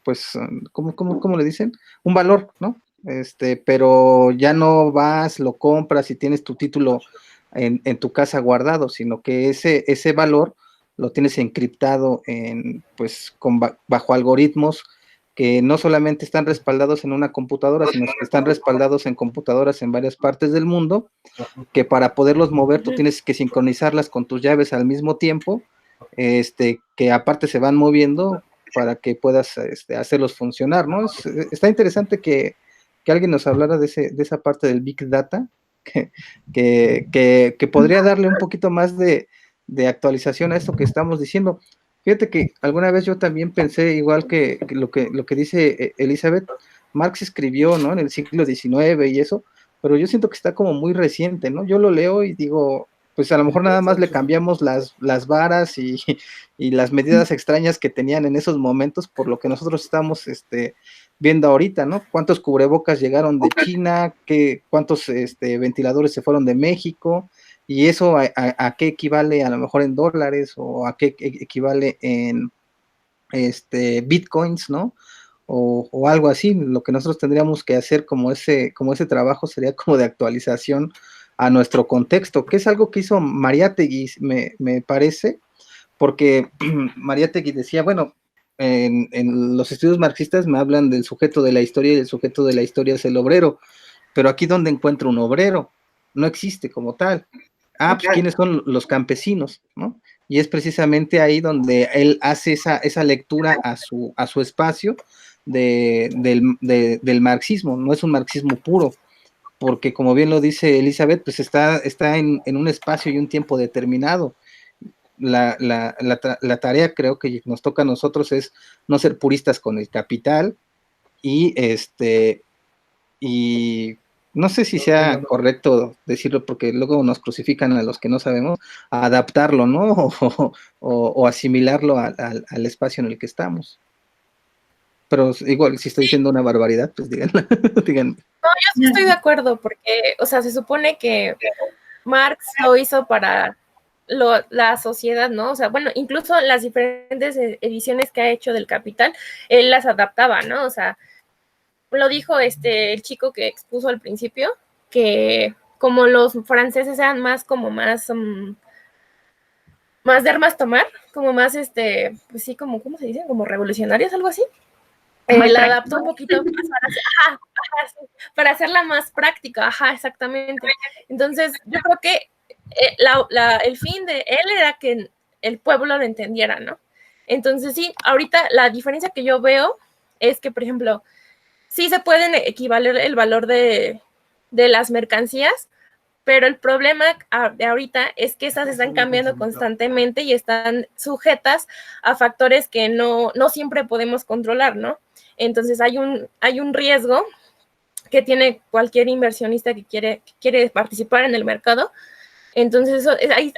pues, ¿cómo le dicen? Un valor, ¿no? Pero ya no vas, lo compras y tienes tu título en tu casa guardado, sino que ese valor lo tienes encriptado bajo algoritmos que no solamente están respaldados en una computadora, sino que están respaldados en computadoras en varias partes del mundo, que para poderlos mover tú tienes que sincronizarlas con tus llaves al mismo tiempo, que aparte se van moviendo para que puedas hacerlos funcionar, ¿no? Está interesante que alguien nos hablara de esa parte del Big Data, que podría darle un poquito más de actualización a esto que estamos diciendo. Fíjate que alguna vez yo también pensé, igual que lo que dice Elizabeth, Marx escribió, ¿no? En el siglo XIX y eso, pero yo siento que está como muy reciente, ¿no? Yo lo leo y digo, pues a lo mejor nada más le cambiamos las varas y las medidas extrañas que tenían en esos momentos por lo que nosotros estamos viendo ahorita, ¿no? ¿Cuántos cubrebocas llegaron de China? ¿Cuántos ventiladores se fueron de México? Y eso a qué equivale a lo mejor en dólares o a qué equivale en bitcoins, ¿no? O algo así. Lo que nosotros tendríamos que hacer como ese trabajo sería como de actualización a nuestro contexto, que es algo que hizo Mariátegui, me parece, porque Mariátegui decía, bueno, en los estudios marxistas me hablan del sujeto de la historia y el sujeto de la historia es el obrero, pero aquí donde encuentro un obrero, no existe como tal. Pues ¿quiénes son los campesinos? ¿No? Y es precisamente ahí donde él hace esa lectura a su espacio del marxismo. No es un marxismo puro, porque como bien lo dice Elizabeth, pues está en un espacio y un tiempo determinado. La tarea creo que nos toca a nosotros es no ser puristas con el capital y no sé si sea correcto decirlo porque luego nos crucifican a los que no sabemos, adaptarlo, ¿no? O asimilarlo al espacio en el que estamos. Pero igual, si estoy diciendo una barbaridad, pues díganlo. Díganme. No, yo sí estoy de acuerdo, porque, o sea, se supone que Marx lo hizo para la sociedad, ¿no? O sea, bueno, incluso las diferentes ediciones que ha hecho del Capital, él las adaptaba, ¿no? O sea, lo dijo el chico que expuso al principio, que como los franceses eran más como más de armas tomar, como más pues sí, como, ¿cómo se dice? Como revolucionarios, algo así. La adaptó un poquito para hacerla más práctica, exactamente. Entonces, yo creo que el fin de él era que el pueblo lo entendiera, ¿no? Entonces, sí, ahorita la diferencia que yo veo es que, por ejemplo, sí se pueden equivaler el valor de las mercancías, pero el problema de ahorita es que esas están cambiando constantemente y están sujetas a factores que no siempre podemos controlar, ¿no? Entonces hay un riesgo que tiene cualquier inversionista que quiere participar en el mercado. Entonces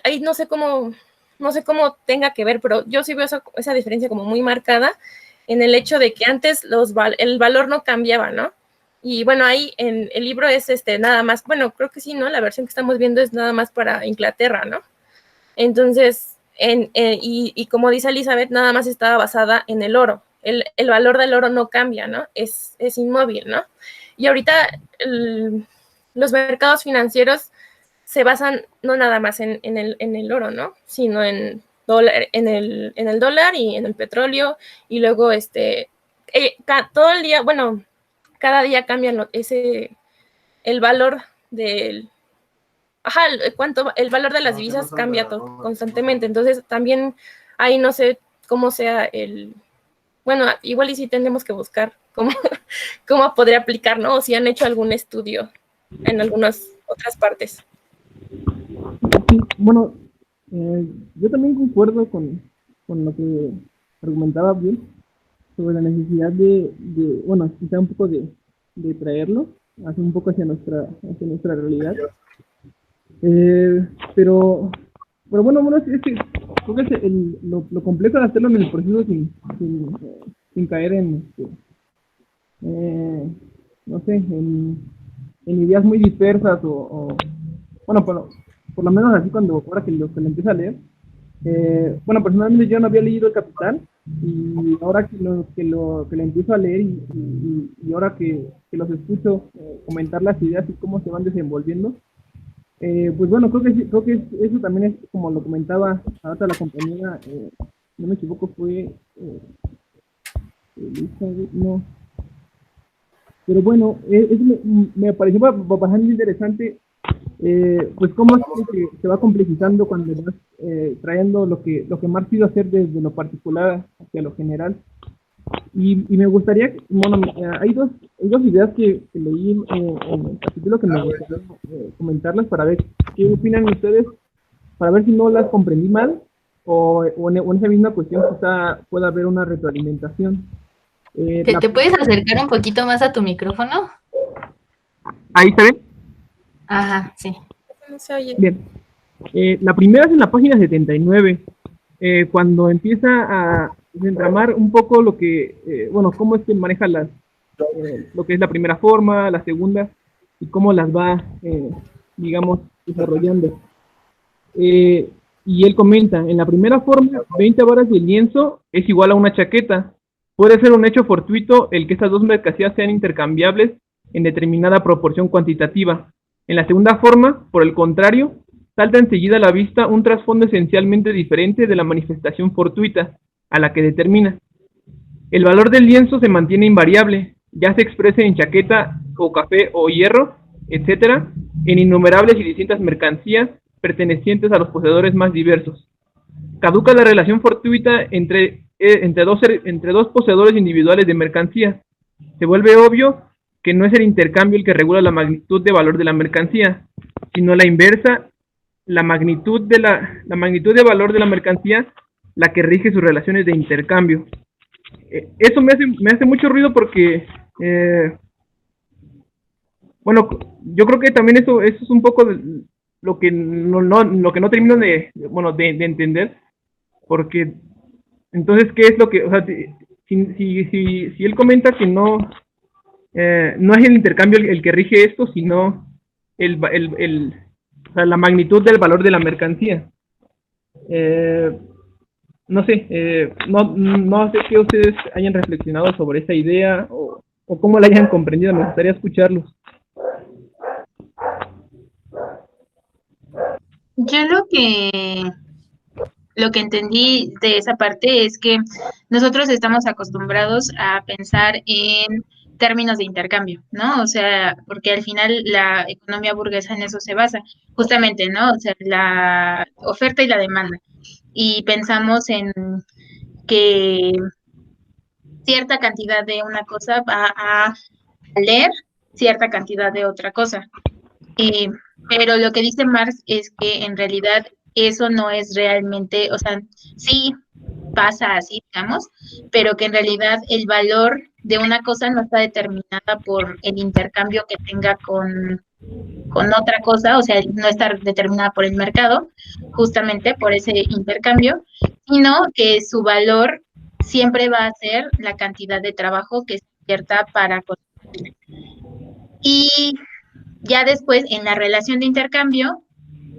ahí no sé cómo tenga que ver, pero yo sí veo esa diferencia como muy marcada en el hecho de que antes el valor no cambiaba, ¿no? Y bueno, ahí en el libro es nada más, bueno, creo que sí, ¿no? La versión que estamos viendo es nada más para Inglaterra, ¿no? Entonces, y como dice Elizabeth, nada más estaba basada en el oro. El valor del oro no cambia, ¿no? Es inmóvil, ¿no? Y ahorita los mercados financieros se basan no nada más en el oro, ¿no? Sino en el dólar y en el petróleo, y luego todo el día, bueno, cada día cambian el valor del el valor de las divisas cambia constantemente. Entonces también ahí no sé cómo sea bueno, igual y sí tenemos que buscar cómo podría aplicar, ¿no? O si han hecho algún estudio en algunas otras partes. Sí, bueno, yo también concuerdo con lo que argumentaba bien sobre la necesidad bueno, quizá un poco de traerlo un poco hacia nuestra realidad. Pero bueno, es que creo que lo complejo de hacerlo en el proceso sin caer en, no sé, en ideas muy dispersas bueno, por lo menos así ahora que lo empiezo a leer. Bueno, personalmente yo no había leído El Capital, y ahora que lo empiezo a leer y ahora que los escucho comentar las ideas y cómo se van desenvolviendo, pues bueno, creo que eso también es como lo comentaba ahora la compañera, no me equivoco, fue no, pero bueno, me pareció bastante interesante, pues cómo es que se va complejizando cuando vas trayendo lo que Marx quiso hacer desde lo particular hacia lo general. Y me gustaría, bueno, hay dos ideas que leí en el capítulo que me gustaría comentarlas para ver qué opinan ustedes, para ver si no las comprendí mal o en esa misma cuestión quizá pueda haber una retroalimentación. ¿Te puedes acercar un poquito más a tu micrófono? ¿Ahí está bien? Ajá, sí. No se oye. Bien. La primera es en la página 79, cuando empieza a entramar un poco lo que, bueno, cómo es que maneja lo que es la primera forma, la segunda, y cómo las va, digamos, desarrollando. Y él comenta, en la primera forma, 20 varas de lienzo es igual a una chaqueta. Puede ser un hecho fortuito el que estas dos mercancías sean intercambiables en determinada proporción cuantitativa. En la segunda forma, por el contrario, salta enseguida a la vista un trasfondo esencialmente diferente de la manifestación fortuita, a la que determina. El valor del lienzo se mantiene invariable, ya se exprese en chaqueta o café o hierro, etc., en innumerables y distintas mercancías pertenecientes a los poseedores más diversos. Caduca la relación fortuita entre dos poseedores individuales de mercancías. Se vuelve obvio que no es el intercambio el que regula la magnitud de valor de la mercancía, sino la inversa, la magnitud de valor de la mercancía, la que rige sus relaciones de intercambio. Eso me hace mucho ruido porque, bueno, yo creo que también eso es un poco lo que no termino de entender, porque entonces, ¿qué es lo que, o sea, si él comenta que no es el intercambio el que rige esto, sino o sea, la magnitud del valor de la mercancía? No sé, no sé qué ustedes hayan reflexionado sobre esa idea o cómo la hayan comprendido. Me gustaría escucharlos. Yo lo que entendí de esa parte es que nosotros estamos acostumbrados a pensar en términos de intercambio, ¿no? O sea, porque al final la economía burguesa en eso se basa, justamente, ¿no? O sea, la oferta y la demanda. Y pensamos en que cierta cantidad de una cosa va a valer cierta cantidad de otra cosa. Pero lo que dice Marx es que en realidad eso no es realmente, o sea, sí pasa así, digamos, pero que en realidad el valor de una cosa no está determinada por el intercambio que tenga con otra cosa, o sea, no está determinada por el mercado, justamente por ese intercambio, sino que su valor siempre va a ser la cantidad de trabajo que es cierta para conseguirla. Y ya después, en la relación de intercambio,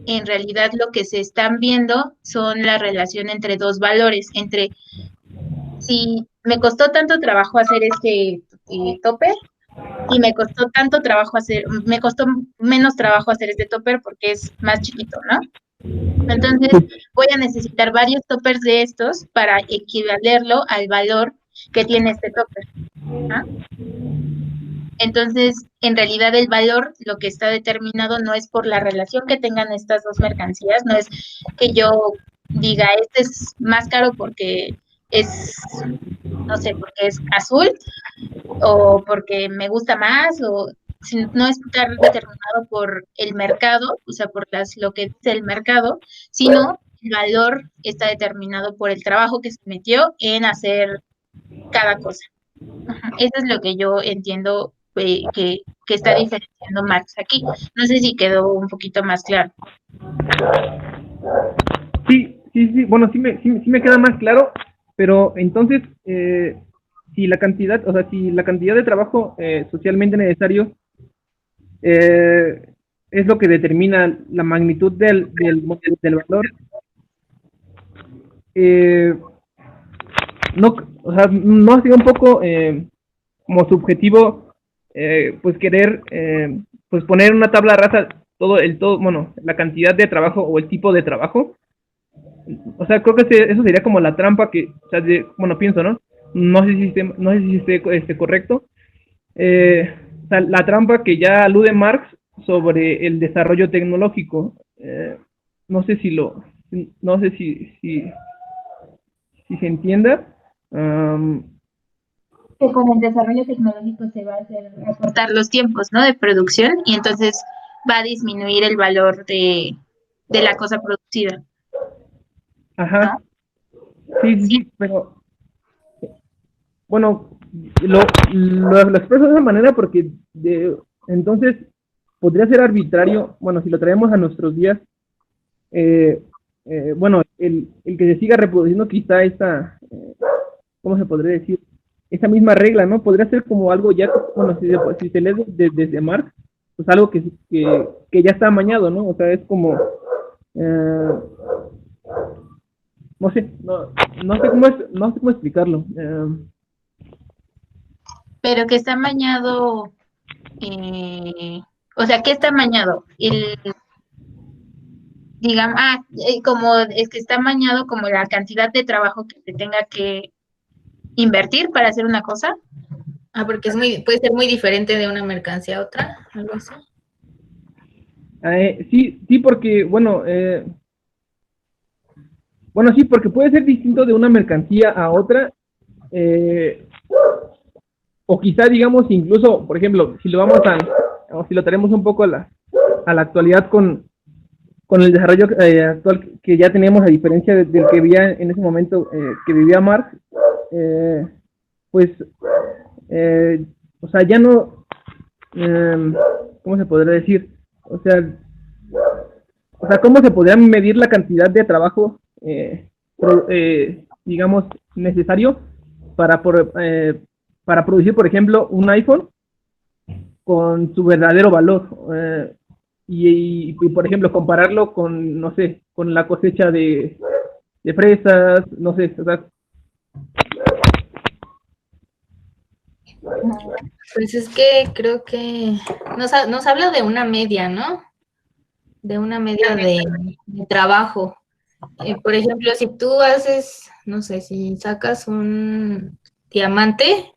en realidad lo que se están viendo son la relación entre dos valores, entre si me costó tanto trabajo hacer este topper y me costó menos trabajo hacer este topper porque es más chiquito, ¿no? Entonces voy a necesitar varios toppers de estos para equivalerlo al valor que tiene este topper, ¿no? Entonces, en realidad el valor, lo que está determinado no es por la relación que tengan estas dos mercancías, no es que yo diga, este es más caro porque es, no sé, porque es azul, o porque me gusta más, o no estar determinado por el mercado, o sea, por lo que dice el mercado, sino el valor está determinado por el trabajo que se metió en hacer cada cosa. Eso es lo que yo entiendo que está diferenciando Marx aquí. No sé si quedó un poquito más claro. Sí, bueno, sí me queda más claro, pero entonces, si la cantidad de trabajo socialmente necesario es lo que determina la magnitud del valor, no ha sido un poco como subjetivo, pues querer pues poner en una tabla rasa la cantidad de trabajo o el tipo de trabajo. O sea, creo que eso sería como la trampa que, o sea, pienso, ¿no? No sé si esté correcto. O sea, la trampa que ya alude Marx sobre el desarrollo tecnológico. No sé si se entienda. Que con el desarrollo tecnológico se va a hacer acortar los tiempos, ¿no? De producción, y entonces va a disminuir el valor de la cosa producida. Ajá. ¿No? Sí, pero bueno, lo expreso de esa manera porque entonces podría ser arbitrario, bueno, si lo traemos a nuestros días, bueno, el que se siga reproduciendo quizá esta, ¿cómo se podría decir? Esa misma regla, ¿no? Podría ser como algo ya, bueno, si se lee desde Marx, pues algo que ya está amañado, ¿no? O sea, es como, no sé, no sé cómo explicarlo. Pero que está amañado, o sea, ¿qué está amañado? Digamos, como es que está amañado como la cantidad de trabajo que se tenga que invertir para hacer una cosa. Porque puede ser muy diferente de una mercancía a otra, algo así. Sí, porque, sí, porque puede ser distinto de una mercancía a otra, o quizá, digamos, incluso, por ejemplo, si lo si lo traemos un poco a la actualidad con el desarrollo actual que ya teníamos, a diferencia del que vivía en ese momento, que vivía Marx, pues, o sea, ya no, ¿cómo se podría decir? O sea, ¿cómo se podría medir la cantidad de trabajo, digamos, necesario para producir, por ejemplo, un iPhone con su verdadero valor? Y, por ejemplo, compararlo con, no sé, con la cosecha de fresas, no sé, o sea. Pues es que creo que nos habla de una media, ¿no? De una media de trabajo. Por ejemplo, si tú haces, no sé, si sacas un diamante,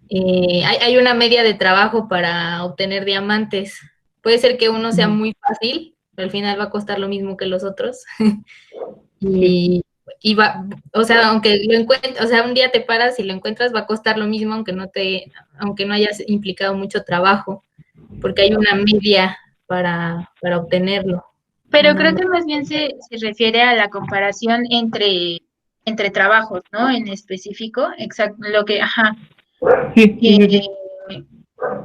hay una media de trabajo para obtener diamantes. Puede ser que uno sea muy fácil, pero al final va a costar lo mismo que los otros. y va, o sea, aunque lo encuentres, o sea, un día te paras y lo encuentras, va a costar lo mismo aunque no hayas implicado mucho trabajo, porque hay una media para obtenerlo. Pero creo que más bien se refiere a la comparación entre trabajos, ¿no? En específico, exacto, lo que, ajá. Sí.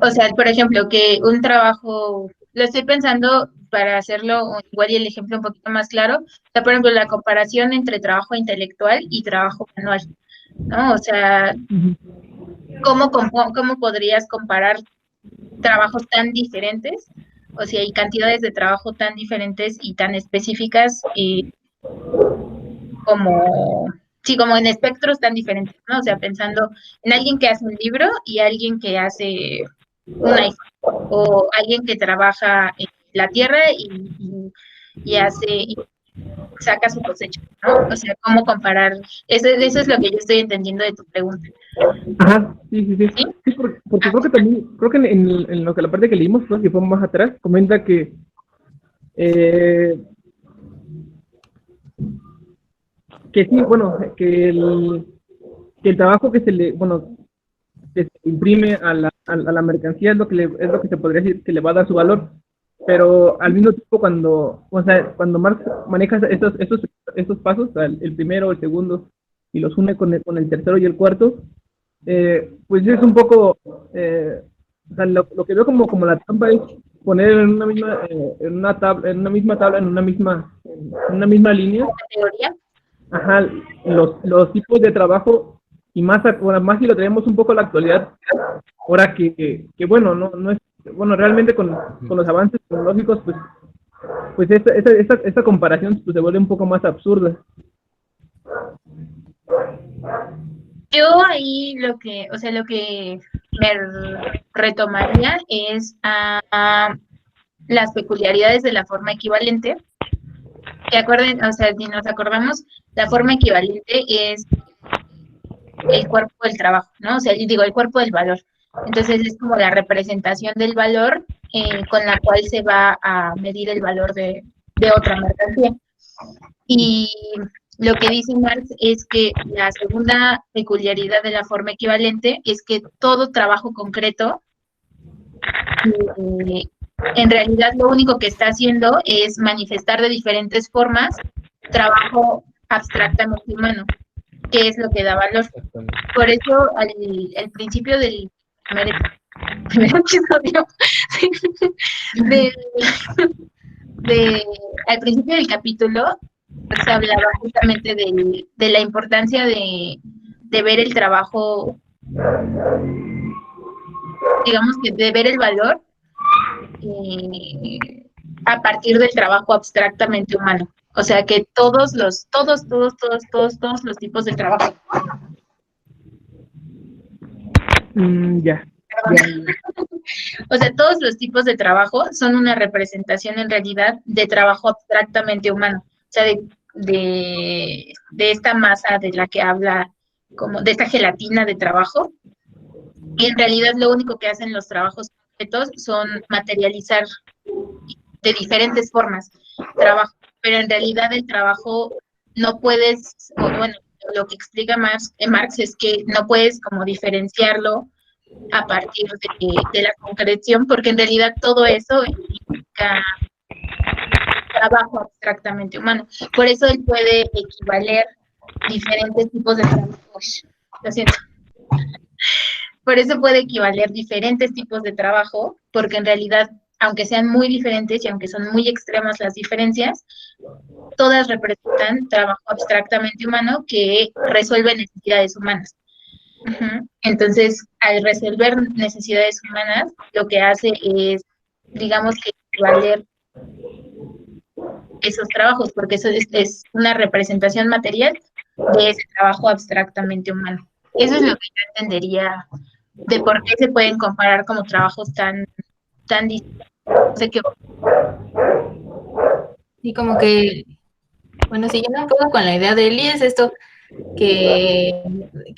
O sea, por ejemplo, que un trabajo, lo estoy pensando para hacerlo igual y el ejemplo un poquito más claro, o sea, por ejemplo, la comparación entre trabajo intelectual y trabajo manual, ¿no? O sea, ¿cómo podrías comparar trabajos tan diferentes? O sea, hay cantidades de trabajo tan diferentes y tan específicas como en espectros tan diferentes, ¿no? O sea, pensando en alguien que hace un libro y alguien que hace un iPhone, o alguien que trabaja en la tierra y saca su cosecha, ¿no? O sea, ¿cómo comparar? Eso es lo que yo estoy entendiendo de tu pregunta. Ajá, sí. Sí, porque creo que en lo que la parte que leímos, creo que fue más atrás, comenta que sí, bueno, que el trabajo que se imprime a la mercancía es lo que se podría decir que le va a dar su valor, pero al mismo tiempo cuando Marx maneja estos pasos, el primero, el segundo, y los une con el tercero y el cuarto, pues es un poco, o sea, lo que veo como la trampa es poner en una misma, en una misma tabla, en una misma línea, ¿Teoría? ajá, los tipos de trabajo, y más si lo traemos un poco a la actualidad, ahora que bueno, no es, bueno, realmente con los avances tecnológicos, pues esta comparación pues, se vuelve un poco más absurda. Yo ahí lo que me retomaría es a las peculiaridades de la forma equivalente. Que acuerden, o sea, si nos acordamos, la forma equivalente es el cuerpo del trabajo, ¿no? O sea, digo, el cuerpo del valor. Entonces es como la representación del valor con la cual se va a medir el valor de otra mercancía. Y lo que dice Marx es que la segunda peculiaridad de la forma equivalente es que todo trabajo concreto, en realidad lo único que está haciendo es manifestar de diferentes formas trabajo abstractamente humano, que es lo que da valor. Por eso al principio del primer episodio al principio del capítulo se hablaba justamente de la importancia de ver el trabajo, digamos que de ver el valor a partir del trabajo abstractamente humano. O sea que todos los tipos de trabajo. Ya. O sea, todos los tipos de trabajo son una representación en realidad de trabajo abstractamente humano. O sea, de esta masa de la que habla, como de esta gelatina de trabajo. Y en realidad lo único que hacen los trabajos concretos son materializar de diferentes formas trabajo. Pero en realidad el trabajo no puedes, o bueno, lo que explica Marx es que no puedes como diferenciarlo a partir de la concreción, porque en realidad todo eso implica trabajo abstractamente humano. Por eso él puede equivaler diferentes tipos de trabajo. Lo siento. Por eso puede equivaler diferentes tipos de trabajo, porque en realidad, aunque sean muy diferentes y aunque son muy extremas las diferencias, todas representan trabajo abstractamente humano que resuelve necesidades humanas. Entonces, al resolver necesidades humanas, lo que hace es, digamos que equivaler esos trabajos, porque eso es una representación material de ese trabajo abstractamente humano. Eso es lo que yo entendería de por qué se pueden comparar como trabajos tan distintos. No sé qué. Y como que, bueno, siguiendo un poco con la idea de Eli, es esto que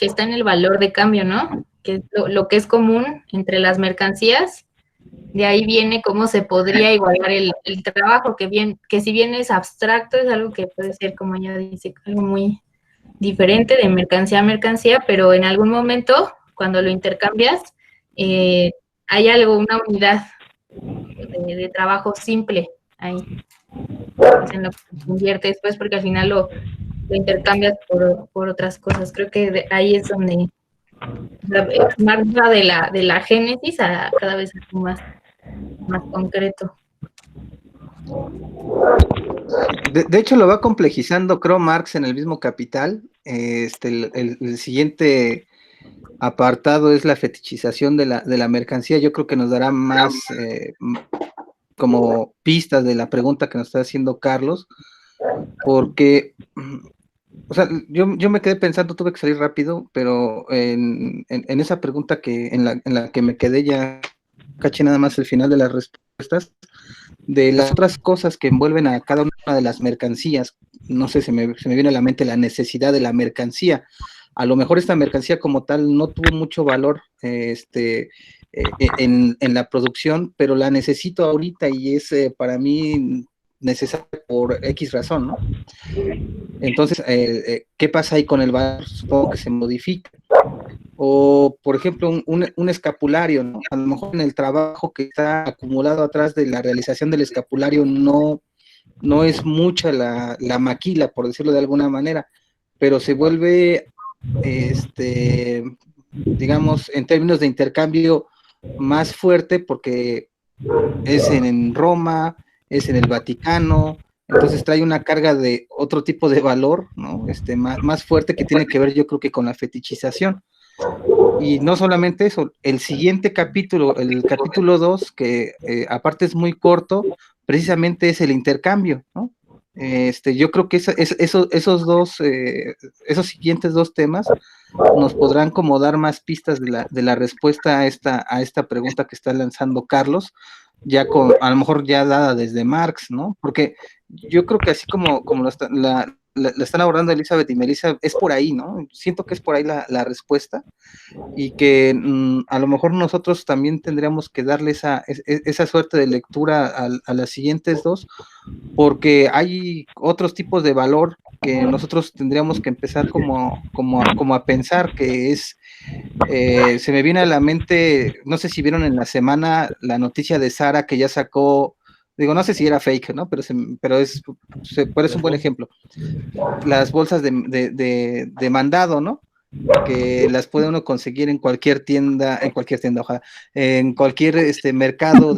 está en el valor de cambio, ¿no? Que lo que es común entre las mercancías, de ahí viene cómo se podría igualar el trabajo, que si bien es abstracto, es algo que puede ser, como ella dice, algo muy diferente de mercancía a mercancía, pero en algún momento, cuando lo intercambias, hay algo, una unidad de trabajo simple ahí, es en lo que se convierte después, porque al final lo intercambias por otras cosas. Creo que ahí es donde marcha de la génesis a cada vez algo más concreto. De hecho, lo va complejizando, creo, Marx en el mismo Capital. El siguiente apartado es la fetichización de la mercancía. Yo creo que nos dará más como pistas de la pregunta que nos está haciendo Carlos, porque, o sea, yo me quedé pensando, tuve que salir rápido, pero en esa pregunta en la que me quedé, ya caché nada más el final de las respuestas, de las otras cosas que envuelven a cada una de las mercancías. No sé, se me viene a la mente la necesidad de la mercancía. A lo mejor esta mercancía como tal no tuvo mucho valor en la producción, pero la necesito ahorita y es para mí necesaria por X razón, ¿no? Entonces, ¿qué pasa ahí con el valor? Supongo que se modifica. O, por ejemplo, un escapulario, ¿no? A lo mejor en el trabajo que está acumulado atrás de la realización del escapulario no es mucha la maquila, por decirlo de alguna manera, pero se vuelve, digamos, en términos de intercambio más fuerte porque es en Roma, es en el Vaticano, entonces trae una carga de otro tipo de valor, ¿no? Más fuerte que tiene que ver, yo creo que con la fetichización. Y no solamente eso, el siguiente capítulo, el capítulo 2, que aparte es muy corto, precisamente es el intercambio, ¿no? Yo creo que esos siguientes dos temas nos podrán como dar más pistas de la respuesta a esta pregunta que está lanzando Carlos, ya a lo mejor ya dada desde Marx, ¿no? Porque yo creo que así como la están abordando Elizabeth y Melissa, es por ahí, ¿no? Siento que es por ahí la respuesta y que a lo mejor nosotros también tendríamos que darle esa suerte de lectura a las siguientes dos, porque hay otros tipos de valor que nosotros tendríamos que empezar como a pensar, que es, se me viene a la mente, no sé si vieron en la semana la noticia de Sara que ya sacó, digo, no sé si era fake, ¿no? Pero es un buen ejemplo. Las bolsas de mandado, ¿no? Que las puede uno conseguir en cualquier tienda, ojalá, en cualquier mercado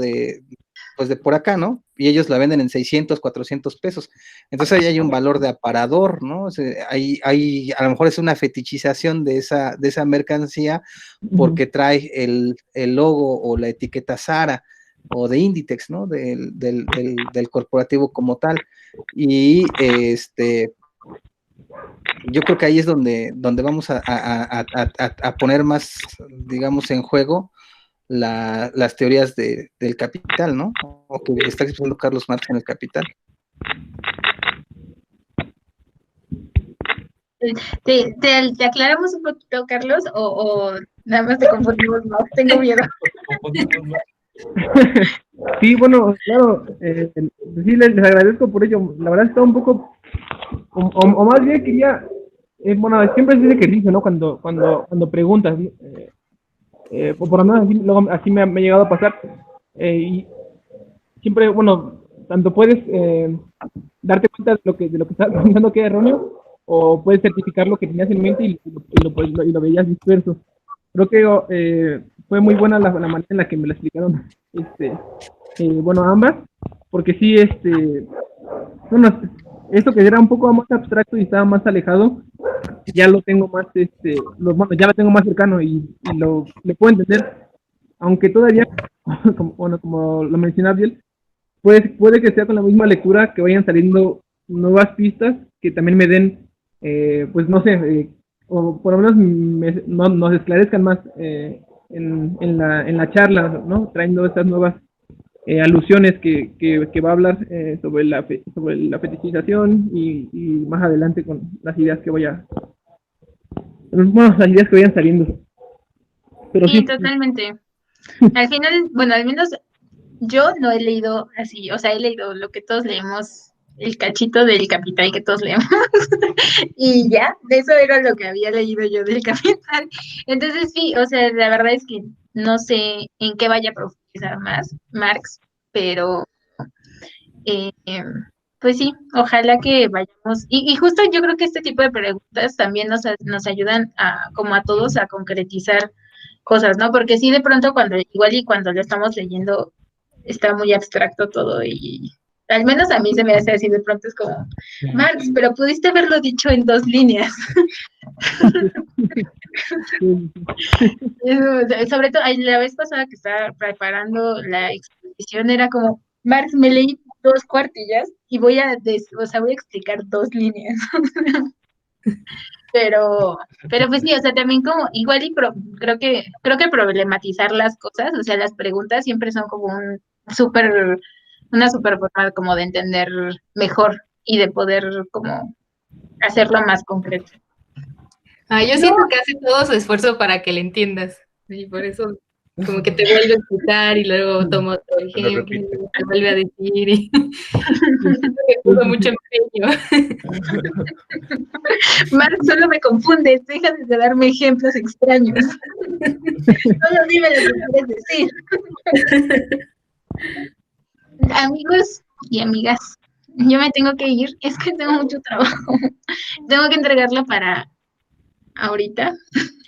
pues de por acá, ¿no? Y ellos la venden en 600, 400 pesos. Entonces ahí hay un valor de aparador, ¿no? O sea, a lo mejor es una fetichización de esa mercancía porque trae el logo o la etiqueta Zara o de Inditex, ¿no? Del corporativo como tal. Y yo creo que ahí es donde vamos a poner más, digamos, en juego las teorías del capital, ¿no? O que está explicando Carlos Marx en el Capital. ¿Te aclaramos un poquito, Carlos? ¿O nada más te confundimos más? Tengo miedo. Sí, bueno, claro, sí, les agradezco por ello. La verdad está un poco, o más bien quería, bueno, siempre es ese ejercicio, ¿no? Cuando preguntas, ¿no? O por lo menos así, luego, así me ha llegado a pasar. Y siempre, bueno, tanto puedes darte cuenta de lo que estás pensando que es erróneo, o puedes certificar lo que tenías en mente y lo veías disperso. Creo que fue muy buena la manera en la que me la explicaron, bueno, ambas, porque sí, bueno, esto que era un poco más abstracto y estaba más alejado, ya lo tengo más, bueno, ya lo tengo más cercano y le puedo entender, aunque todavía, como lo mencionaba Biel, puede que sea con la misma lectura que vayan saliendo nuevas pistas que también me den, pues no sé, o por lo menos nos esclarezcan más en la charla, ¿no? Trayendo estas nuevas alusiones que va a hablar sobre la fetichización y más adelante con las ideas que las ideas que vayan saliendo. Pero Sí, sí. totalmente. Al final, bueno, al menos yo no he leído así, o sea, he leído lo que todos leemos, el cachito del Capital que todos leemos, y ya, de eso era lo que había leído yo del Capital. Entonces sí, o sea, la verdad es que no sé en qué vaya a profundizar más Marx, pero eh, pues sí, ojalá que vayamos, y justo yo creo que este tipo de preguntas también nos ayudan como a todos a concretizar cosas, ¿no? Porque sí, de pronto igual y cuando lo estamos leyendo está muy abstracto todo y al menos a mí se me hace así, de pronto es como, Marx, pero pudiste haberlo dicho en 2 líneas. Sobre todo, la vez pasada que estaba preparando la exposición era como, Marx, me leí 2 cuartillas y voy a explicar 2 líneas. Pero pues sí, o sea, también como igual creo que problematizar las cosas, o sea, las preguntas siempre son como una super forma como de entender mejor y de poder como hacerlo más concreto. Yo siento que hace todo su esfuerzo para que le entiendas, y por eso como que te vuelve a explicar y luego toma otro ejemplo y te vuelve a decir y que puso mucho empeño. Marx, solo me confundes, deja de darme ejemplos extraños. Solo dime lo que quieres decir. Amigos y amigas, yo me tengo que ir, es que tengo mucho trabajo. Tengo que entregarlo para ahorita,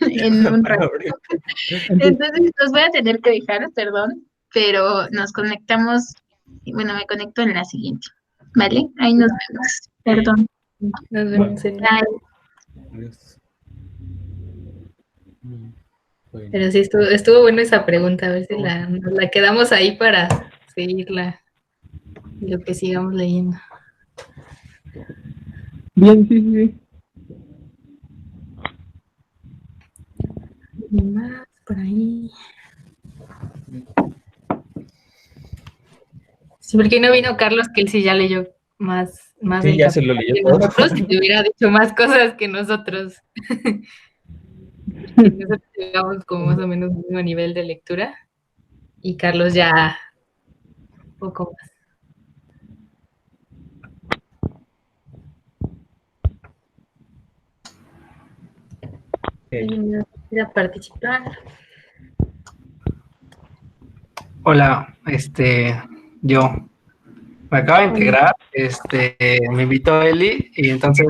en un rato. Entonces los voy a tener que dejar, perdón, pero nos conectamos, bueno, me conecto en la siguiente, ¿vale? Ahí nos vemos, perdón. Nos vemos en Pero sí, estuvo bueno esa pregunta, a ver si nos la quedamos ahí para seguirla, lo que sigamos leyendo. Bien, sí. Y más por ahí. Sí, porque no vino Carlos, que él sí ya leyó más sí, ya se lo leyó que nosotros, y te hubiera dicho más cosas que nosotros. Y nosotros llegamos como más o menos al mismo nivel de lectura, y Carlos ya un poco más. ¿Quiere participar? Hola, yo me acabo de integrar, me invitó Eli y entonces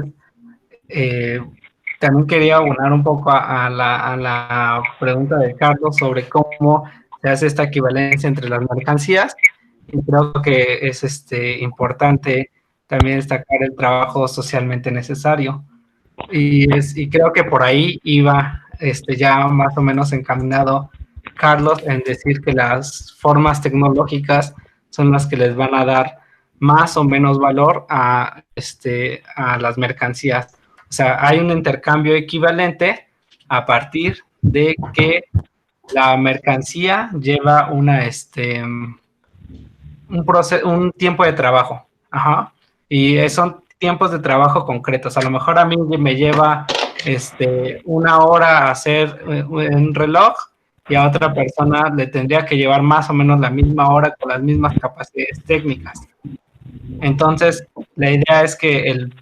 también quería abonar un poco a la pregunta de Carlos sobre cómo se hace esta equivalencia entre las mercancías y creo que es importante también destacar el trabajo socialmente necesario. Y creo que por ahí iba ya más o menos encaminado Carlos en decir que las formas tecnológicas son las que les van a dar más o menos valor a las mercancías. O sea, hay un intercambio equivalente a partir de que la mercancía lleva un tiempo de trabajo. Ajá. Y son tiempos de trabajo concretos. A lo mejor a mí me lleva 1 hora hacer un reloj y a otra persona le tendría que llevar más o menos la misma hora con las mismas capacidades técnicas. Entonces, la idea es que el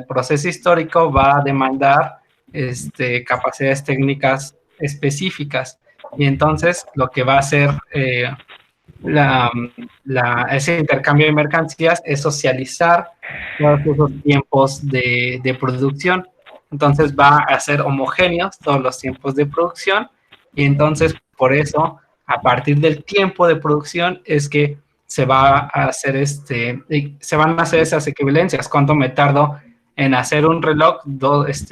proceso histórico va a demandar capacidades técnicas específicas. Y entonces, lo que va a hacer ese intercambio de mercancías es socializar todos esos tiempos de producción. Entonces va a ser homogéneos todos los tiempos de producción y entonces por eso a partir del tiempo de producción es que se va a hacer se van a hacer esas equivalencias. ¿Cuánto me tardo en hacer un reloj?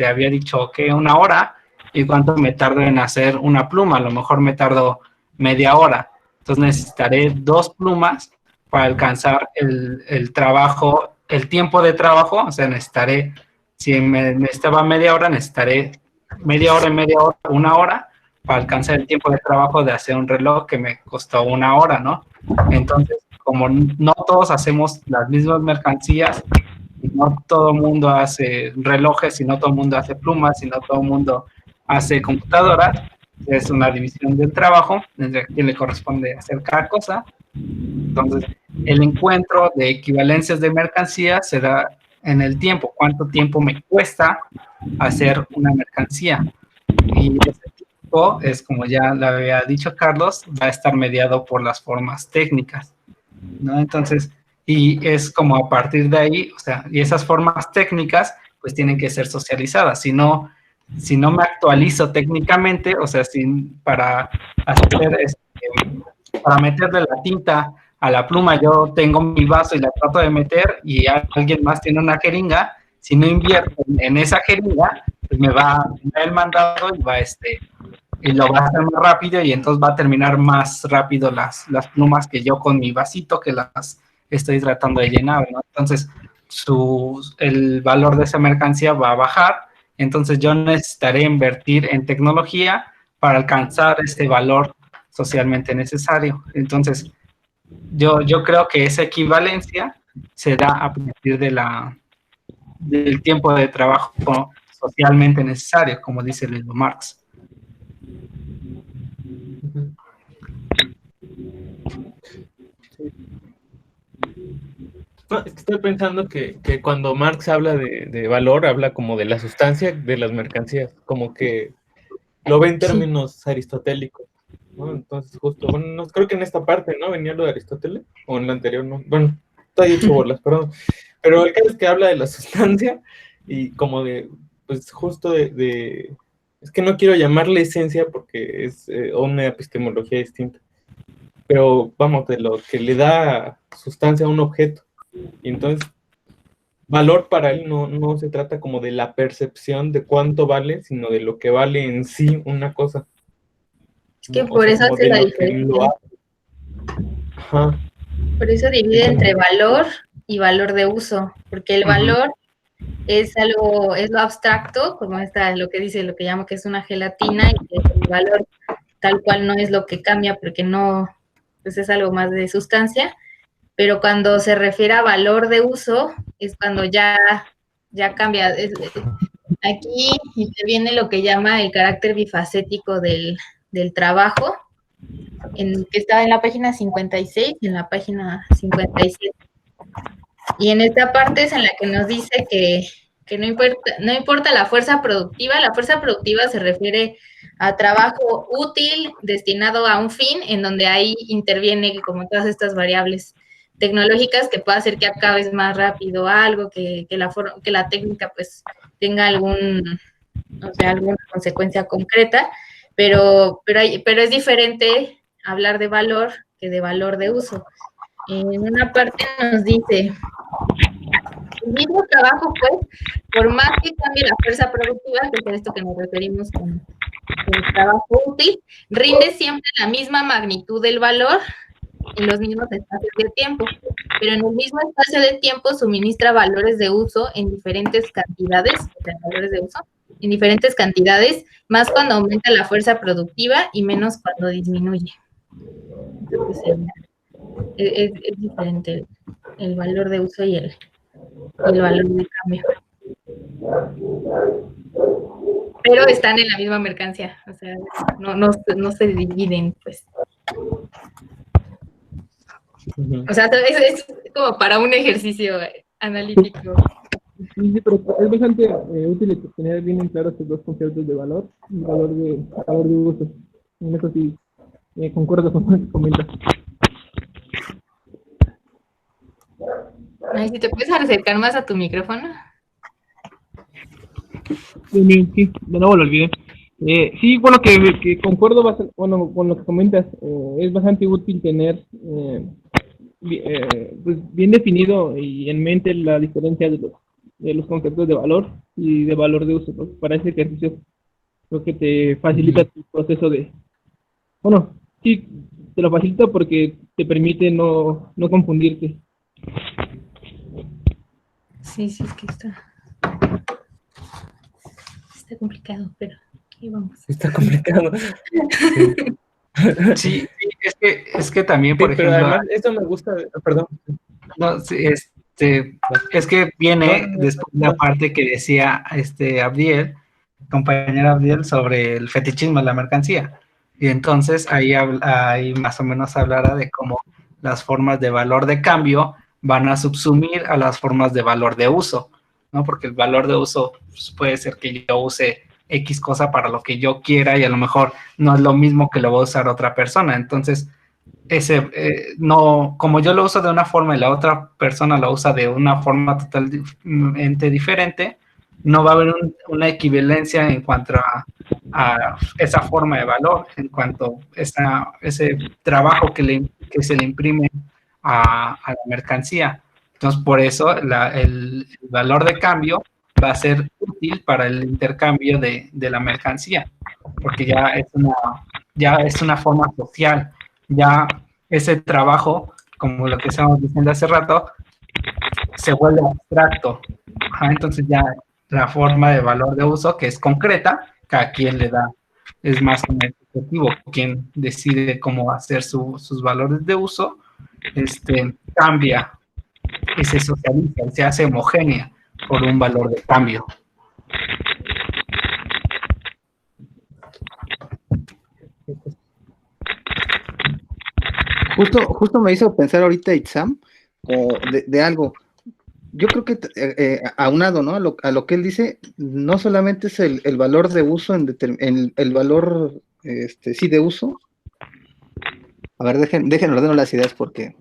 Había dicho que 1 hora, y cuánto me tardo en hacer una pluma. A lo mejor me tardo media hora. Entonces necesitaré 2 plumas para alcanzar el trabajo, el tiempo de trabajo. O sea, necesitaré, si me necesitaba media hora, necesitaré media hora y media hora, 1 hora, para alcanzar el tiempo de trabajo de hacer un reloj que me costó 1 hora, ¿no? Entonces, como no todos hacemos las mismas mercancías, y no todo el mundo hace relojes, y no todo el mundo hace plumas, y no todo el mundo hace computadoras, es una división del trabajo, entre a quien le corresponde hacer cada cosa. Entonces, el encuentro de equivalencias de mercancía se da en el tiempo. ¿Cuánto tiempo me cuesta hacer una mercancía? Y ese tiempo es, como ya le había dicho Carlos, va a estar mediado por las formas técnicas, ¿no? Entonces, y es como a partir de ahí, o sea, y esas formas técnicas pues tienen que ser socializadas. Si no me actualizo técnicamente, o sea, para meterle la tinta a la pluma, yo tengo mi vaso y la trato de meter, y alguien más tiene una jeringa, si no invierto en esa jeringa, pues me va a dar el mandado y lo va a hacer más rápido, y entonces va a terminar más rápido las plumas que yo con mi vasito que las estoy tratando de llenar, ¿no? Entonces, el valor de esa mercancía va a bajar. Entonces yo necesitaré invertir en tecnología para alcanzar este valor socialmente necesario. Entonces, yo creo que esa equivalencia se da a partir del tiempo de trabajo socialmente necesario, como dice Leo Marx. No, es que estoy pensando que cuando Marx habla de valor, habla como de la sustancia de las mercancías, como que lo ve en términos aristotélicos, ¿no? Entonces, justo, bueno, no, creo que en esta parte, ¿no? Venía lo de Aristóteles, o en la anterior, ¿no? Bueno, estoy hecho bolas, perdón. Pero el caso es que habla de la sustancia y como de, pues justo es que no quiero llamarle esencia porque es una epistemología distinta, pero vamos, de lo que le da sustancia a un objeto. Y entonces, valor para él no se trata como de la percepción de cuánto vale, sino de lo que vale en sí una cosa. Es que por eso hace la diferencia. Ajá. Por eso divide entre valor y valor de uso, porque el valor es lo abstracto, como lo que dice, lo que llamo que es una gelatina, y que el valor tal cual no es lo que cambia, porque no, pues es algo más de sustancia. Pero cuando se refiere a valor de uso, es cuando ya cambia. Aquí interviene lo que llama el carácter bifacético del trabajo, que estaba en la página 56 y en la página 57. Y en esta parte es en la que nos dice que no importa la fuerza productiva se refiere a trabajo útil destinado a un fin, en donde ahí interviene como todas estas variables tecnológicas que puede hacer que acabes más rápido algo, que la técnica pues tenga alguna consecuencia concreta, pero es diferente hablar de valor que de valor de uso. En una parte nos dice, el mismo trabajo, pues, por más que cambie la fuerza productiva, que es a esto que nos referimos con el trabajo útil, rinde siempre la misma magnitud del valor en los mismos espacios de tiempo, pero en el mismo espacio de tiempo suministra valores de uso en diferentes cantidades, o sea, valores de uso en diferentes cantidades, más cuando aumenta la fuerza productiva y menos cuando disminuye. Entonces, es diferente el valor de uso y el valor de cambio. Pero están en la misma mercancía, o sea, no se dividen, pues. O sea, es como para un ejercicio analítico. Sí, pero es bastante útil tener bien en claro estos dos conceptos de valor y valor de uso. En eso sí, concuerdo con lo que comentas. Ay, si te puedes acercar más a tu micrófono. Sí, de nuevo lo olvidé. Sí, bueno, que concuerdo bastante, bueno, con lo que comentas. Es bastante útil tener pues bien definido y en mente la diferencia de los conceptos de valor y de valor de uso, ¿no? Para ese ejercicio creo que te facilita tu proceso de, bueno, sí, te lo facilita porque te permite no confundirte. Sí, es que está complicado, pero ahí vamos. Está complicado. Sí, es que también, por pero ejemplo... además, esto me gusta, perdón. No, sí, es que viene después la parte que decía Abdiel, compañero Abdiel, sobre el fetichismo de la mercancía. Y entonces ahí más o menos hablará de cómo las formas de valor de cambio van a subsumir a las formas de valor de uso, ¿no? Porque el valor de uso pues, puede ser que yo use X cosa para lo que yo quiera y a lo mejor no es lo mismo que lo va a usar otra persona. Entonces, no, como yo lo uso de una forma y la otra persona lo usa de una forma totalmente diferente, no va a haber una equivalencia en cuanto a esa forma de valor, en cuanto a ese trabajo que se le imprime a la mercancía. Entonces, por eso el valor de cambio va a ser útil para el intercambio de la mercancía, porque ya es una forma social. Ya ese trabajo, como lo que estábamos diciendo hace rato, se vuelve abstracto. Entonces ya la forma de valor de uso, que es concreta, cada quien le da, es más objetivo, quien decide cómo hacer sus valores de uso, cambia y se socializa y se hace homogénea por un valor de cambio. Justo me hizo pensar ahorita Itzam de algo. Yo creo que aunado, ¿no? A lo que él dice, no solamente es el valor de uso en el valor sí de uso. A ver, dejen ordeno las ideas porque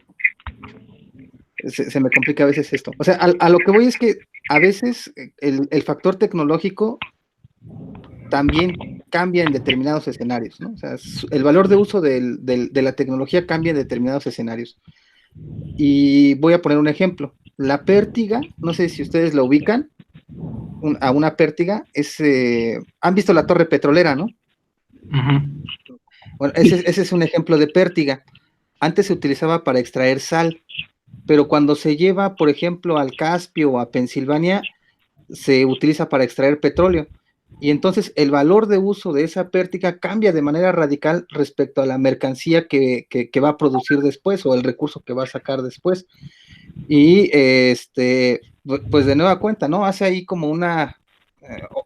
se me complica a veces esto. O sea, a lo que voy es que a veces el factor tecnológico también cambia en determinados escenarios, ¿no? O sea, el valor de uso de la tecnología cambia en determinados escenarios. Y voy a poner un ejemplo. La pértiga, no sé si ustedes la ubican, a una pértiga, han visto la torre petrolera, ¿no? Uh-huh. Bueno, ese es un ejemplo de pértiga. Antes se utilizaba para extraer sal, pero cuando se lleva, por ejemplo, al Caspio o a Pensilvania, se utiliza para extraer petróleo. Y entonces el valor de uso de esa pértiga cambia de manera radical respecto a la mercancía que va a producir después o el recurso que va a sacar después. Y pues de nueva cuenta, ¿no? Hace ahí como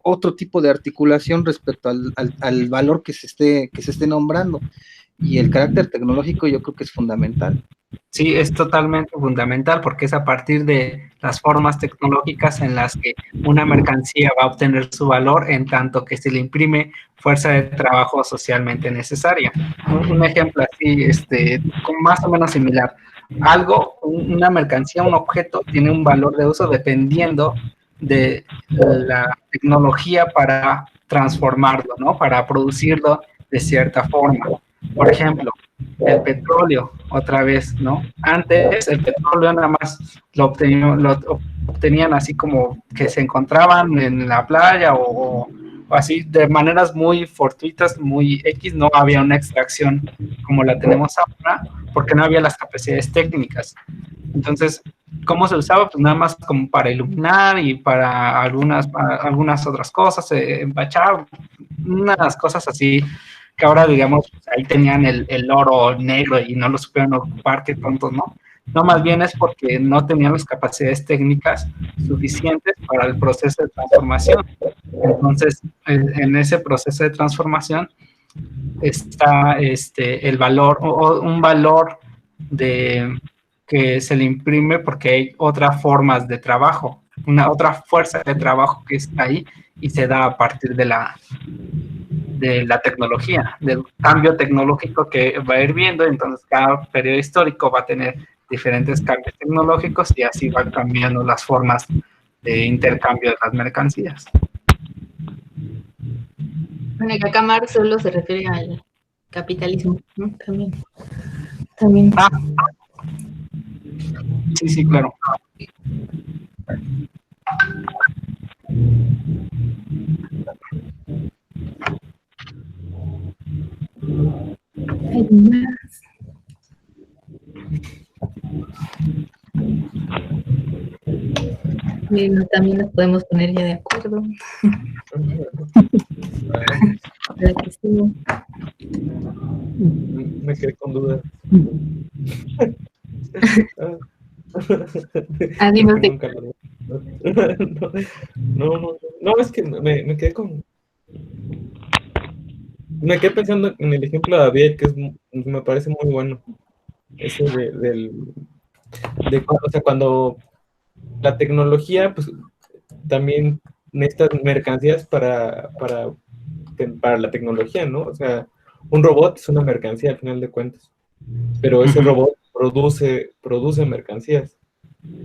otro tipo de articulación respecto al valor que se esté nombrando. Y el carácter tecnológico yo creo que es fundamental. Sí, es totalmente fundamental porque es a partir de las formas tecnológicas en las que una mercancía va a obtener su valor en tanto que se le imprime fuerza de trabajo socialmente necesaria. Un ejemplo así, más o menos similar. Una mercancía, un objeto tiene un valor de uso dependiendo de la tecnología para transformarlo, ¿no? Para producirlo de cierta forma. Por ejemplo, el petróleo otra vez, ¿no? Antes el petróleo nada más lo obtenían así como que se encontraban en la playa o así de maneras muy fortuitas, muy X, no había una extracción como la tenemos ahora, porque no había las capacidades técnicas. Entonces, ¿cómo se usaba? Pues nada más como para iluminar y para algunas otras cosas, empachar, unas cosas así, que ahora, digamos, ahí tenían el oro negro y no lo supieron ocupar, qué tontos, ¿no? No, más bien es porque no tenían las capacidades técnicas suficientes para el proceso de transformación. Entonces, en ese proceso de transformación está el valor, o un valor que se le imprime porque hay otras formas de trabajo, otra fuerza de trabajo que está ahí y se da a partir de la tecnología, del cambio tecnológico que va a ir viendo. Entonces cada periodo histórico va a tener diferentes cambios tecnológicos y así van cambiando las formas de intercambio de las mercancías. Bueno, que acá Marx solo se refiere al capitalismo, ¿no? También. Sí, claro. Hay más. Bueno, también nos podemos poner ya de acuerdo. La que sí. Me quedé con dudas. No, es que me quedé con... Me quedé pensando en el ejemplo de David, que me parece muy bueno. Ese cuando la tecnología, pues también necesitas mercancías para la tecnología, ¿no? O sea, un robot es una mercancía al final de cuentas, pero ese robot produce mercancías.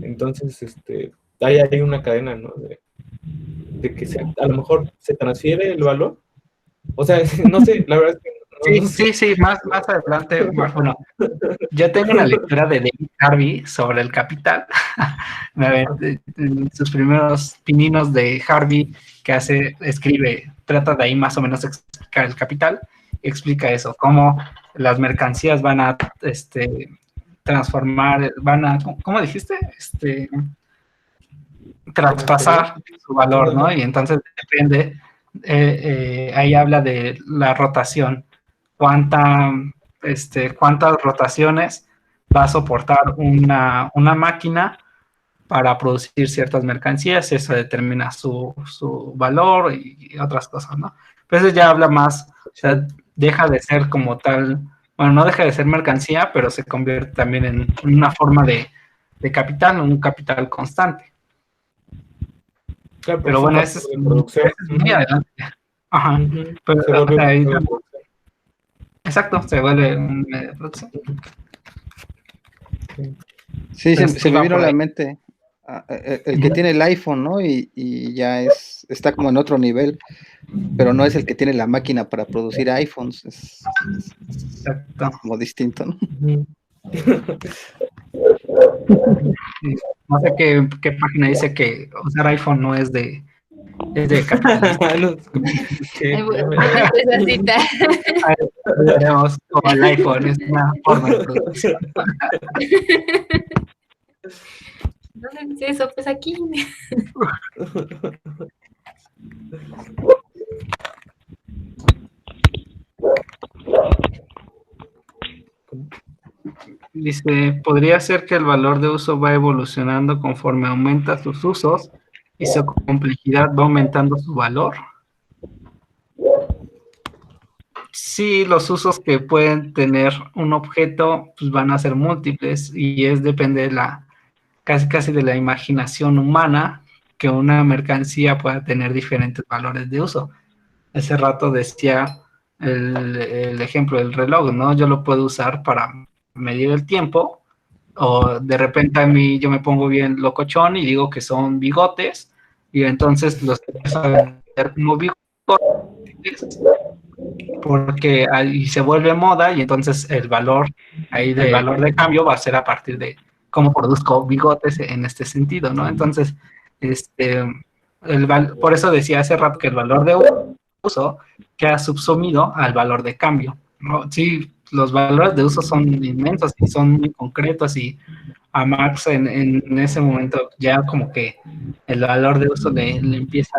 Entonces, hay una cadena, ¿no? De que a lo mejor se transfiere el valor. O sea, no sé, la verdad es que Sí, más adelante, bueno, yo tengo una lectura de David Harvey sobre el capital. A ver, sus primeros pininos de Harvey que trata de ahí más o menos explicar el capital, explica eso, cómo las mercancías van a transformar, ¿cómo dijiste? Traspasar su valor, ¿no? Y entonces depende, ahí habla de la rotación. ¿Cuántas rotaciones va a soportar una máquina para producir ciertas mercancías? Eso determina su valor y otras cosas, ¿no? Entonces ya habla más, o sea, deja de ser como tal, bueno, no deja de ser mercancía, pero se convierte también en una forma de capital, un capital constante. Claro, pero bueno, eso es muy adelante. Ajá. Pero, se vuelve ahí, exacto, se vuelve un medio de producción. Sí, se me vino a la mente el que tiene el iPhone, ¿no? Y ya está como en otro nivel, pero no es el que tiene la máquina para producir iPhones, es como distinto, ¿no? No sé qué página dice que usar iPhone no es de capitalismo. Esa cita. Veremos como el iPhone es una forma de producción. ¿Dónde dice eso? Pues aquí. Dice, podría ser que el valor de uso va evolucionando conforme aumenta sus usos y su complejidad va aumentando su valor. Sí, los usos que pueden tener un objeto pues van a ser múltiples y depende de casi de la imaginación humana que una mercancía pueda tener diferentes valores de uso. Hace rato decía el ejemplo del reloj, ¿no? Yo lo puedo usar para medir el tiempo, o de repente a mí yo me pongo bien locochón y digo que son bigotes, y entonces los que saben como bigotes porque ahí se vuelve moda y entonces el valor ahí del valor de cambio va a ser a partir de cómo produzco bigotes en este sentido, ¿no? Entonces, por eso decía hace rato que el valor de uso queda subsumido al valor de cambio, ¿no? Sí, los valores de uso son inmensos y son muy concretos, y a Marx en ese momento ya como que el valor de uso le empieza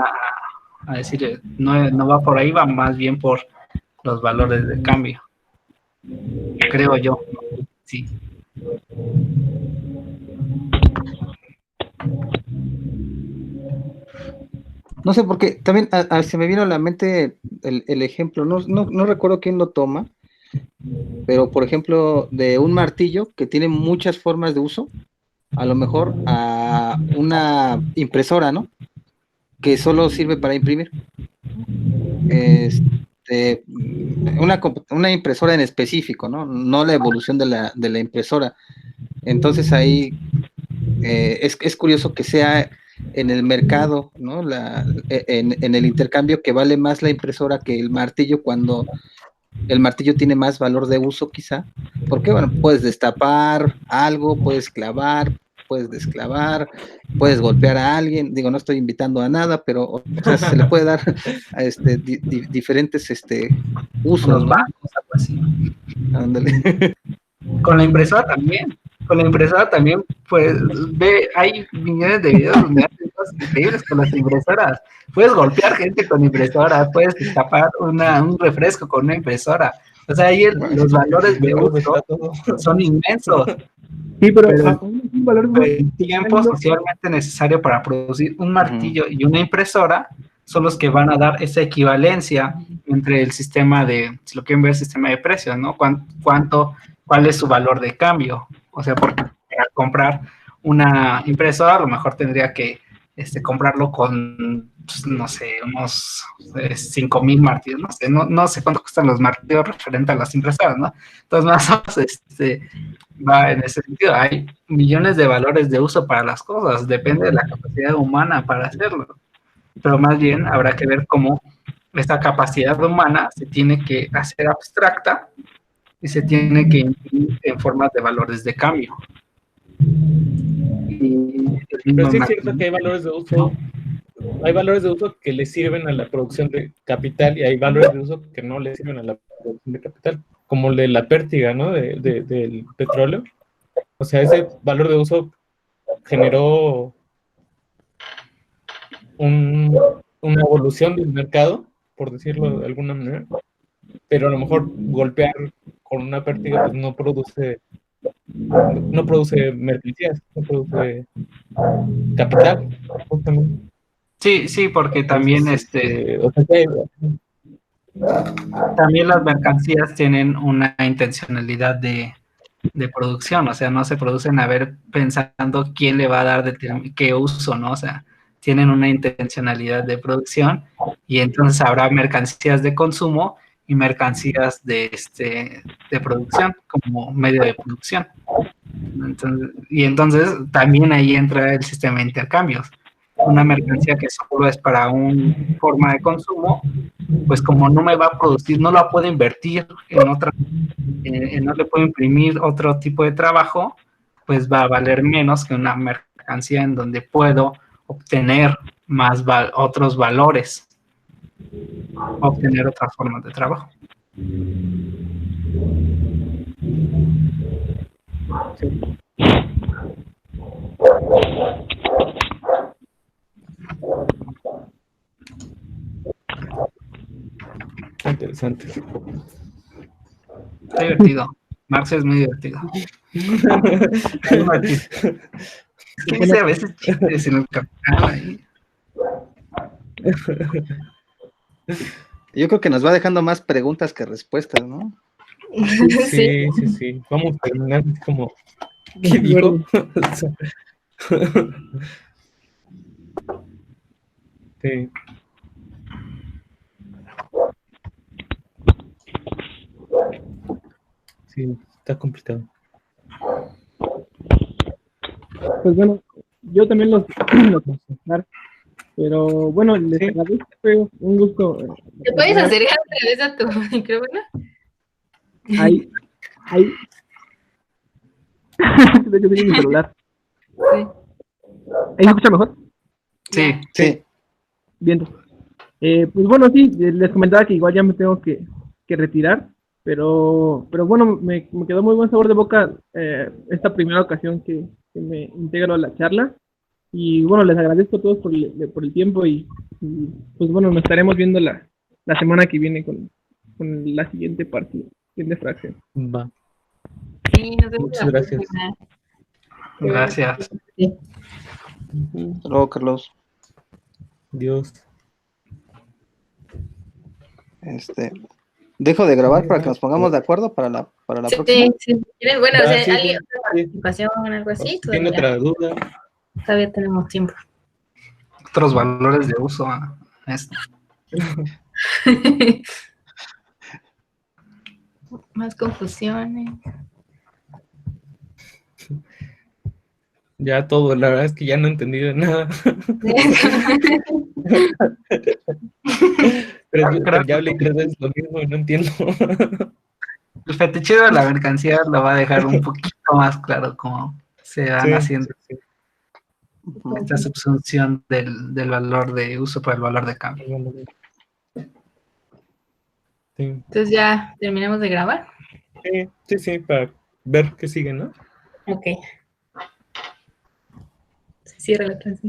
a decir, no va por ahí, va más bien por los valores de cambio, creo yo, sí. No sé, porque también se me vino a la mente el ejemplo, no recuerdo quién lo toma, pero por ejemplo, de un martillo que tiene muchas formas de uso, a lo mejor a una impresora, ¿no? Que solo sirve para imprimir. Una impresora en específico, ¿no? No la evolución de la impresora. Entonces ahí es curioso que sea en el mercado, ¿no? En el intercambio, que vale más la impresora que el martillo, cuando el martillo tiene más valor de uso, quizá, porque, bueno, puedes destapar algo, puedes clavar, puedes desclavar, puedes golpear a alguien. Digo, no estoy invitando a nada, pero o sea, se le puede dar a diferentes usos, Los ¿no? bancos, algo así. Ándale. Con la impresora también, pues, hay millones de videos donde hacen cosas increíbles con las impresoras. Puedes golpear gente con impresora, puedes escapar un refresco con una impresora. O sea, ahí los valores de uso son inmensos. Sí, pero un valor el tiempo socialmente necesario para producir un martillo y una impresora son los que van a dar esa equivalencia entre el sistema de, si lo quieren ver, sistema de precios, ¿no? ¿Cuál es su valor de cambio? O sea, porque para comprar una impresora a lo mejor tendría que comprarlo con, pues, no sé, unos 5,000 martillos, no sé cuánto cuestan los martillos referente a las impresoras, ¿no? Entonces, más o menos, va en ese sentido. Hay millones de valores de uso para las cosas, depende de la capacidad humana para hacerlo. Pero más bien habrá que ver cómo esta capacidad humana se tiene que hacer abstracta y se tiene que imprimir en formas de valores de cambio. Pero sí es cierto que hay valores de uso. Hay valores de uso que le sirven a la producción de capital y hay valores de uso que no le sirven a la producción de capital, como el de la pértiga, ¿no? Del petróleo. O sea, ese valor de uso generó una evolución del mercado, por decirlo de alguna manera, pero a lo mejor golpear con una pértiga pues no produce mercancías, no produce capital, justamente. Sí, porque también o sea, también las mercancías tienen una intencionalidad de producción, o sea, no se producen a ver pensando quién le va a dar qué uso, ¿no? O sea, tienen una intencionalidad de producción y entonces habrá mercancías de consumo y mercancías de producción como medio de producción. Entonces también ahí entra el sistema de intercambios. Una mercancía que solo es para una forma de consumo, pues como no me va a producir, no la puedo invertir en otra, no le puedo imprimir otro tipo de trabajo, pues va a valer menos que una mercancía en donde puedo obtener otros valores, obtener otras formas de trabajo. Sí. Interesante. Está divertido. Marx es muy divertido. ¿Qué dice a veces chistes en el Capital ahí? Yo creo que nos va dejando más preguntas que respuestas, ¿no? Sí. Vamos a terminar como, ¿qué dijo? Sí. Sí, está complicado. Pues bueno, yo también los Pero bueno, les Sí. agradezco, fue un gusto. ¿Te puedes acercar otra vez a tu micrófono? Ahí. De hecho, tiene mi celular. Sí. ¿Ahí se escucha mejor? Sí, Sí. Bien. Pues bueno, sí, les comentaba que igual ya me tengo que retirar, pero bueno, me quedó muy buen sabor de boca esta primera ocasión que me integro a la charla. Y bueno, les agradezco a todos por el tiempo y, pues bueno, nos estaremos viendo la semana que viene con la siguiente parte, siguiente fracción. Va. Sí, nos vemos Muchas la gracias. próxima. gracias. Sí. Hasta luego, Carlos. Dios. Dejo de grabar para que nos pongamos de acuerdo para la próxima. Sí. Bueno, Va, o sea, sí, ¿alguien sí, otra sí. participación, algo así? Si tiene Todavía, otra duda. todavía tenemos tiempo. Otros valores de uso a esto. Más confusiones. Ya todo, la verdad es que ya no he entendido nada. Pero ya hablé 3 veces lo mismo y no entiendo. El fetichero de la mercancía lo va a dejar un poquito más claro cómo se van haciendo Sí. esta subsunción del valor de uso por el valor de cambio. Sí, Entonces ya terminamos de grabar. sí, para ver qué sigue, ¿no? Ok. Se cierra la transmisión.